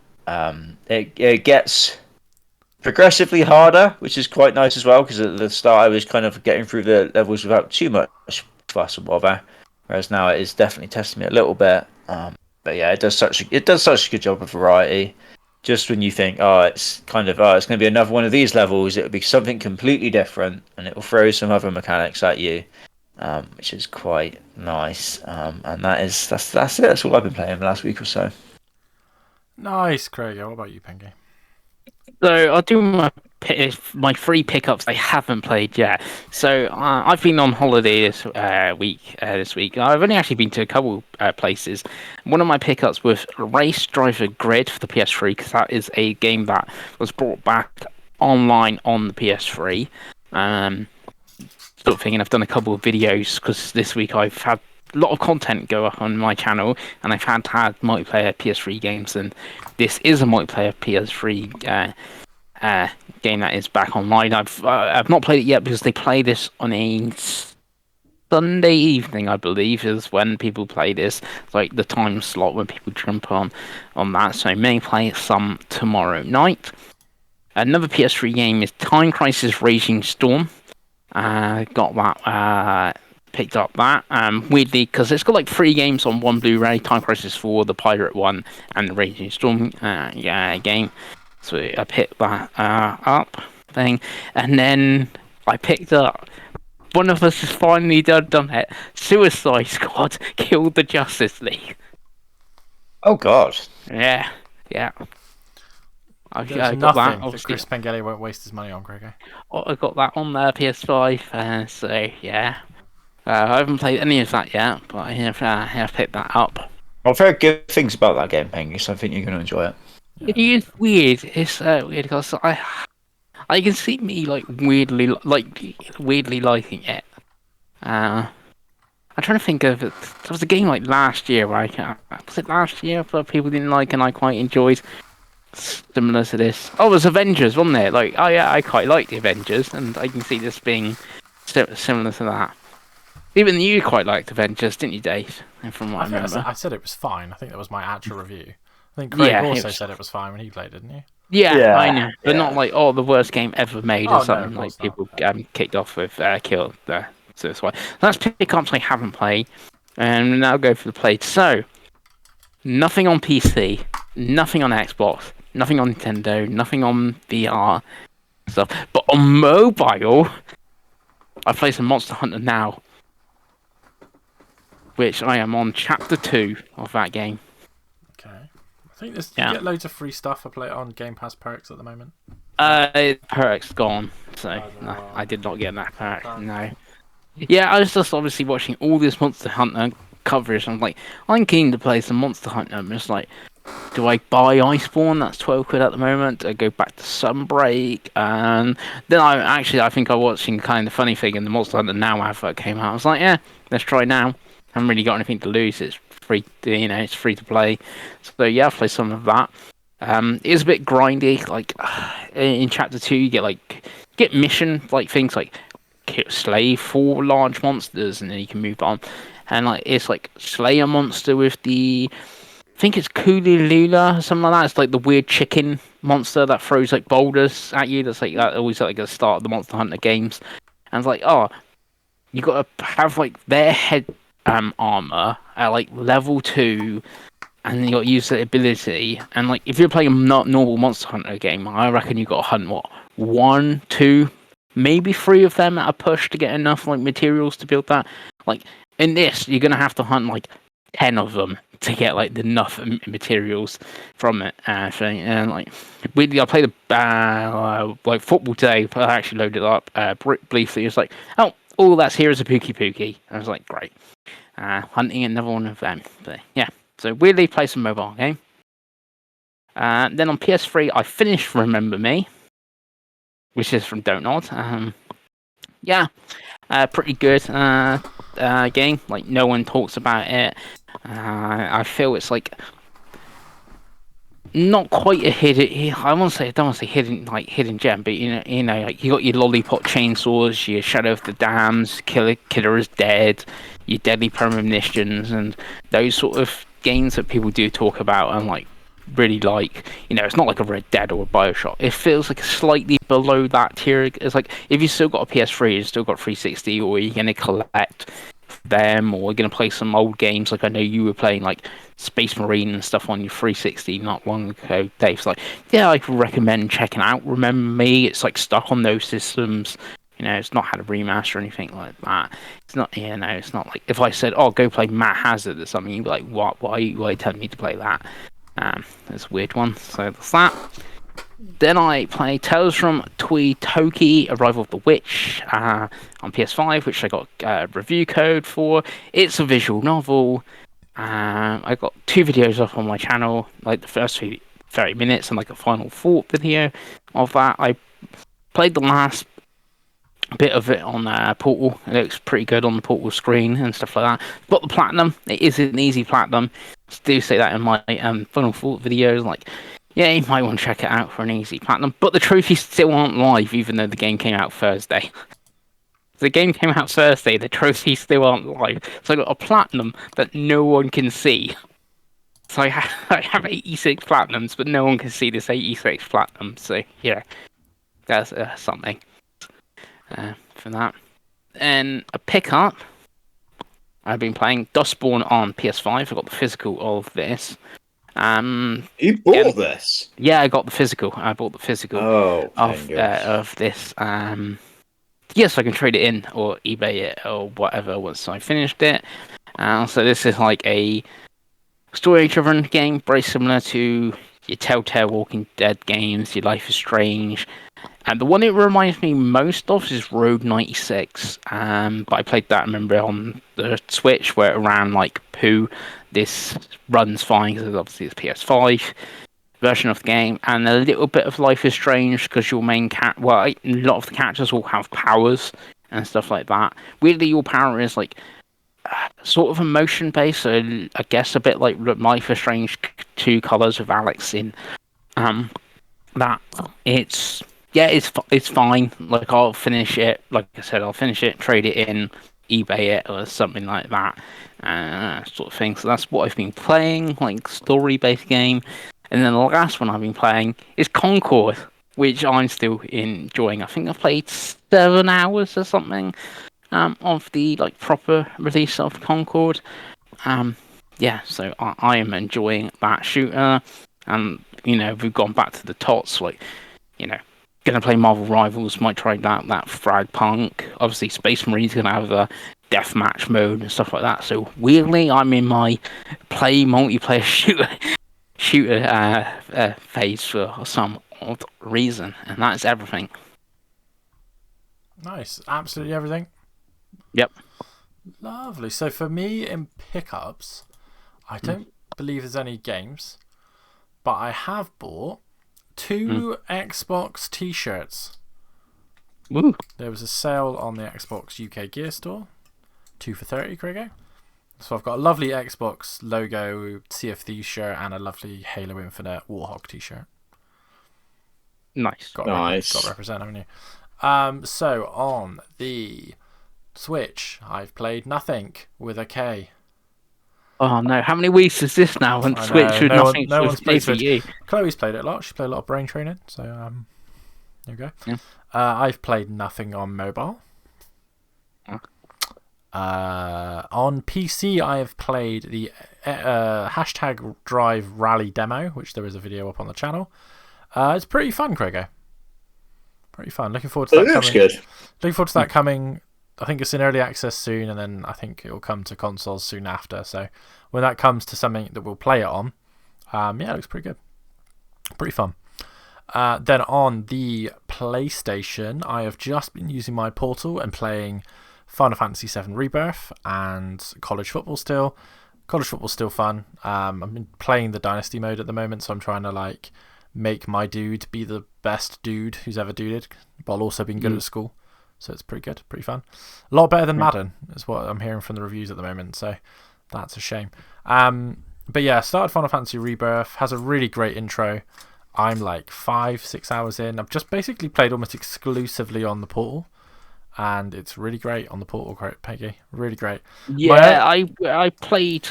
It gets progressively harder, which is quite nice as well, because at the start I was kind of getting through the levels without too much fuss and bother, whereas now it is definitely testing me a little bit. But yeah, it does such a good job of variety. Just when you think, it's going to be another one of these levels, it'll be something completely different, and it will throw some other mechanics at you, which is quite nice. And that's it. That's all I've been playing the last week or so. Nice, Craig. What about you, Pengi? So I'll do my 3 pickups I haven't played yet. So I've been on holiday this week. I've only actually been to a couple places. One of my pickups was Race Driver Grid for the PS3, because that is a game that was brought back online on the PS3. Sort of thing, and I've done a couple of videos because this week I've had a lot of content go up on my channel, and I've had multiplayer PS3 games, and this is a multiplayer PS3 game that is back online. I've not played it yet because they play this on a Sunday evening, I believe, is when people play this. It's like the time slot when people jump on that. So I may play it some tomorrow night. Another PS3 game is Time Crisis Raging Storm. Got that. Picked up that weirdly because it's got like 3 games on one Blu-ray: Time Crisis 4, the Pirate one, and the Raging Storm game. So I picked that up thing, and then I picked up. One of us has finally done it. Suicide Squad killed the Justice League. Oh God! Yeah. I There's got nothing that. that Chris Pengelly won't waste his money on, Gregor. I got that on the PS5. So yeah. I haven't played any of that yet, but I have picked that up. I've heard good things about that game, Pengi, so I think you're going to enjoy it. Yeah. It is weird. It's weird because I can see me weirdly liking it. I'm trying to think of it. There was a game last year where was it last year that people didn't like and I quite enjoyed. Similar to this. Oh, it was Avengers, wasn't it? I quite liked the Avengers, and I can see this being similar to that. Even you quite liked Avengers, didn't you, Dave? From what I remember. I said it was fine. I think that was my actual review. I think Craig also said it was fine when he played, didn't he? Yeah, I know. But not the worst game ever made or something people kicked off with killed the Suicide. That's pickups I haven't played. And now go for the play. So, nothing on PC, nothing on Xbox, nothing on Nintendo, nothing on VR stuff. But on mobile, I play some Monster Hunter now, which I am on chapter 2 of that game. Okay. I think you get loads of free stuff. I play it on Game Pass Perks at the moment. Perk's gone, so Oh, no, no. I did not get that perk. Damn. No. Yeah, I was just obviously watching all this Monster Hunter coverage. I'm like, I'm keen to play some Monster Hunter. I'm just like, do I buy Iceborne? That's 12 quid at the moment. Do I go back to Sunbreak? And then I think I was watching kind of funny thing, and the Monster Hunter Now advert came out. I was like, yeah, let's try now. I haven't really got anything to lose. It's free, it's free to play. So yeah, I'll play some of that. It is a bit grindy. Like in Chapter 2, you get mission like things like slay 4 large monsters, and then you can move on. And like it's like slay a monster with the, I think it's Kulilula or something like that. It's like the weird chicken monster that throws like boulders at you. That's like that always like at the start of the Monster Hunter games. And it's like, oh, you gotta have like their head armor at like level 2, and then you gotta use the ability. And like if you're playing a not normal Monster Hunter game, I reckon you gotta hunt what, 1, 2, maybe 3 of them at a push to get enough like materials to build that. Like in this, you're gonna have to hunt like 10 of them to get like enough materials from it. And like weirdly, I played a like football today. I actually loaded it up briefly. It's like, oh, all that's here is a Pookie Pookie. I was like, great. Hunting another one of them. But yeah, so weirdly play some mobile game. Then on PS3, I finished Remember Me, which is from Don't Nod. Yeah, pretty good game. Like no one talks about it. I feel it's like not quite a hidden. I don't want to say hidden gem, but like you got your lollipop chainsaws, your Shadow of the Dams, Killer is Dead, your Deadly Premonitions, and those sort of games that people do talk about and like really like. It's not like a Red Dead or a Bioshock. It feels like slightly below that tier. It's like if you still got a PS3, you still got 360, or you're gonna collect them, or you're gonna play some old games. Like I know you were playing like Space Marine and stuff on your 360 not long ago. Dave's like, yeah, I could recommend checking out Remember Me. It's like stuck on those systems. It's not had a remaster or anything like that. It's not, it's not like if I said, oh, go play Matt Hazard or something, you'd be like, what? Why are you telling me to play that? That's a weird one. So that's that. Then I play Tales from Toki, Arrival of the Witch, on PS5, which I got a review code for. It's a visual novel. I got 2 videos up on my channel, like the first 30 minutes and like a final thought video of that. I played the last bit of it on Portal. It looks pretty good on the Portal screen and stuff like that. Got the platinum. It is an easy platinum. I do say that in my final thought videos. Like, yeah, you might want to check it out for an easy platinum. But the trophies still aren't live, even though the game came out Thursday. The game came out Thursday, the trophies still aren't live. So I got a platinum that no one can see. So I have 86 platinums, but no one can see this 86 platinum. So yeah, that's something for that. And a pickup, I've been playing Dustborn on PS5. I got the physical of this. You bought this? Yeah, I got the physical. I bought the physical of this. Yes, I can trade it in or eBay it or whatever once I finished it. So this is like a story-driven game, very similar to your Telltale Walking Dead games, your Life is Strange. And the one it reminds me most of is Road 96. But I played that, I remember, on the Switch where it ran like poo. This runs fine because obviously it's PS5 version of the game, and a little bit of Life is Strange because your main a lot of the characters will have powers and stuff like that. Weirdly, your power is like sort of emotion based, so I guess a bit like Life is Strange 2 Colors with Alex in that. It's fine. Like I'll finish it. Like I said, I'll finish it, trade it in, eBay it or something like that, sort of thing. So that's what I've been playing, like story based game. And then the last one I've been playing is Concord, which I'm still enjoying. I think I've played 7 hours or something of the like proper release of Concord. Yeah, so I am enjoying that shooter. And we've gone back to the tots, like gonna play Marvel Rivals, might try that Frag Punk. Obviously, Space Marine's gonna have a deathmatch mode and stuff like that. So weirdly, I'm in my play multiplayer shooter phase for some odd reason, and that is everything. Nice. Absolutely everything. Yep. Lovely. So for me in pickups, I don't believe there's any games, but I have bought 2 Xbox t-shirts. Woo. There was a sale on the Xbox UK Gear Store, 2 for 30, Craigo. So I've got a lovely Xbox logo Sea of Thieves shirt and a lovely Halo Infinite Warhawk t-shirt. Nice. Got to represent, haven't you? So on the Switch, I've played nothing with a K. Oh no! How many weeks is this now? On Switch with nothing. No one's played Switch. You. Chloe's played it a lot. She played a lot of brain training. So there you go. Yeah. I've played nothing on mobile. On PC, I have played the hashtag Drive Rally demo, which there is a video up on the channel. It's pretty fun, Craigo. Pretty fun. Looking forward to that. It looks good. Looking forward to that coming. I think it's in early access soon, and then I think it will come to consoles soon after. So when that comes to something that we'll play it on, it looks pretty good. Pretty fun. Then on the PlayStation, I have just been using my Portal and playing Final Fantasy VII Rebirth and College Football still. College Football's still fun. I've been playing the Dynasty mode at the moment, so I'm trying to make my dude be the best dude who's ever duded, while also being good at school. So it's pretty good, pretty fun. A lot better than Madden, is what I'm hearing from the reviews at the moment, so that's a shame. But yeah, started Final Fantasy Rebirth, has a really great intro. I'm 5-6 hours in. I've just basically played almost exclusively on the Portal, and it's really great on the Portal, Pengi. Really great. Yeah, I played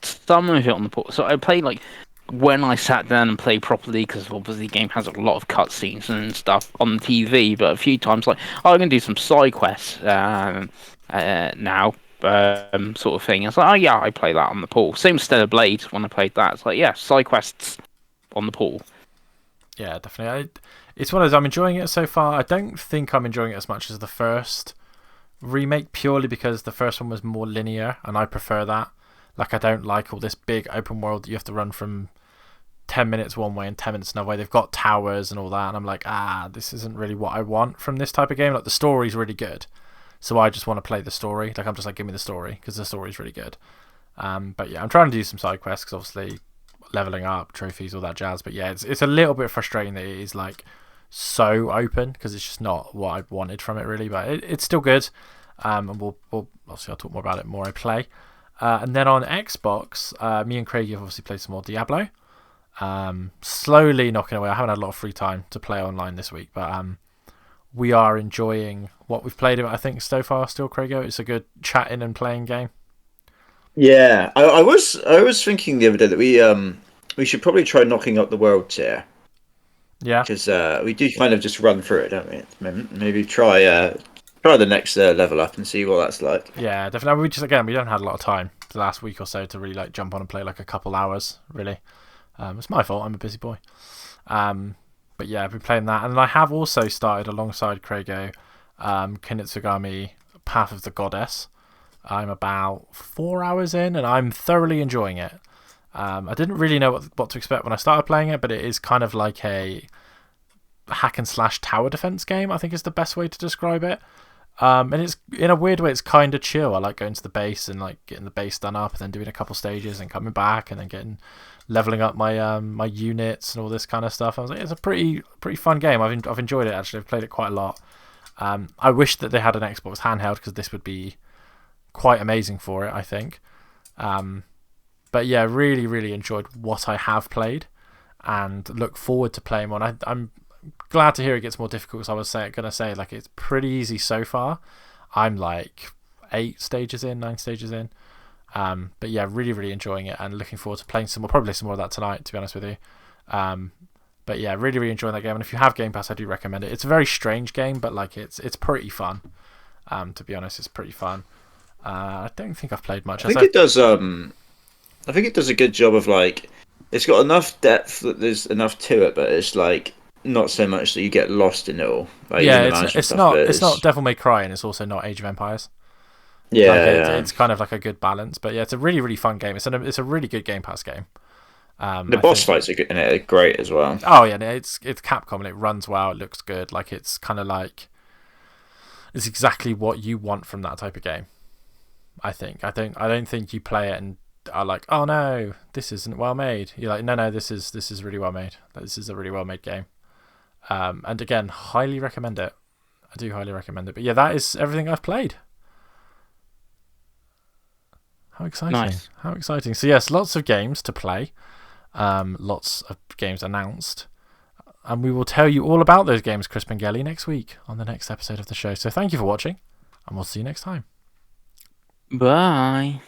some of it on the Portal. So I played when I sat down and played properly, because obviously the game has a lot of cutscenes and stuff on the TV, but a few times I'm going to do some side quests now, sort of thing. It's I play that on the Portal. Same with Stellar Blade, when I played that. It's side quests on the Portal. Yeah, definitely. It's one of those, I'm enjoying it so far. I don't think I'm enjoying it as much as the first remake, purely because the first one was more linear, and I prefer that. I don't like all this big open world that you have to run from 10 minutes one way and 10 minutes another way. They've got towers and all that, and I'm this isn't really what I want from this type of game. The story's really good, so I just want to play the story. I'm just give me the story, because the story's really good. But yeah, I'm trying to do some side quests, because obviously leveling up, trophies, all that jazz. But yeah, it's a little bit frustrating that it is so open, because it's just not what I wanted from it really. But it's still good. And we'll obviously I'll talk more about it more I play. And then on Xbox, me and Craig have obviously played some more Diablo. Slowly knocking away. I haven't had a lot of free time to play online this week, but we are enjoying what we've played of it, I think, so far still, Craigo. It's a good chatting and playing game. Yeah, I was thinking the other day that we should probably try knocking up the world tier. Yeah, because we do kind of just run through it, don't we? At the moment, maybe try the next level up and see what that's like. Yeah, definitely. We don't have a lot of time the last week or so to really jump on and play a couple hours. Really, it's my fault. I'm a busy boy. But yeah, I've been playing that, and then I have also started alongside Craigo, Kinitsugami Path of the Goddess. I'm about 4 hours in, and I'm thoroughly enjoying it. I didn't really know what to expect when I started playing it, but it is kind of like a hack and slash tower defense game, I think is the best way to describe it. And it's, in a weird way, it's kind of chill. I like going to the base and getting the base done up, and then doing a couple stages and coming back, and then leveling up my my units and all this kind of stuff. I was it's a pretty fun game. I've enjoyed it, actually. I've played it quite a lot. I wish that they had an Xbox handheld, because this would be quite amazing for it, I think. But yeah, really enjoyed what I have played, and look forward to playing more. I'm glad to hear it gets more difficult, because I was going to say it's pretty easy so far. I'm 9 stages in. But yeah, really enjoying it, and looking forward to playing probably some more of that tonight, to be honest with you. But yeah, really enjoying that game, and if you have Game Pass, I do recommend it. It's a very strange game, but it's pretty fun. To be honest, it's pretty fun. I don't think I've played much. I think it does. I think it does a good job of it's got enough depth that there's enough to it, but it's not so much that you get lost in it all. It's not Devil May Cry, and it's also not Age of Empires. Yeah, it's kind of a good balance. But yeah, it's a really fun game. It's a really good Game Pass game. The boss fights in it are great as well. Oh yeah, it's Capcom and it runs well. It looks good. Like it's kind of like it's exactly what you want from that type of game. I think. I don't think you play it and are like, oh no, this isn't well made. You're like, no, this is really well made. This is a really well made game. And again, highly recommend it. I do highly recommend it. But yeah, that is everything I've played. How exciting! Nice. How exciting! So yes, lots of games to play. Lots of games announced. And we will tell you all about those games, Chris Pengelly, next week on the next episode of the show. So thank you for watching, and we'll see you next time. Bye.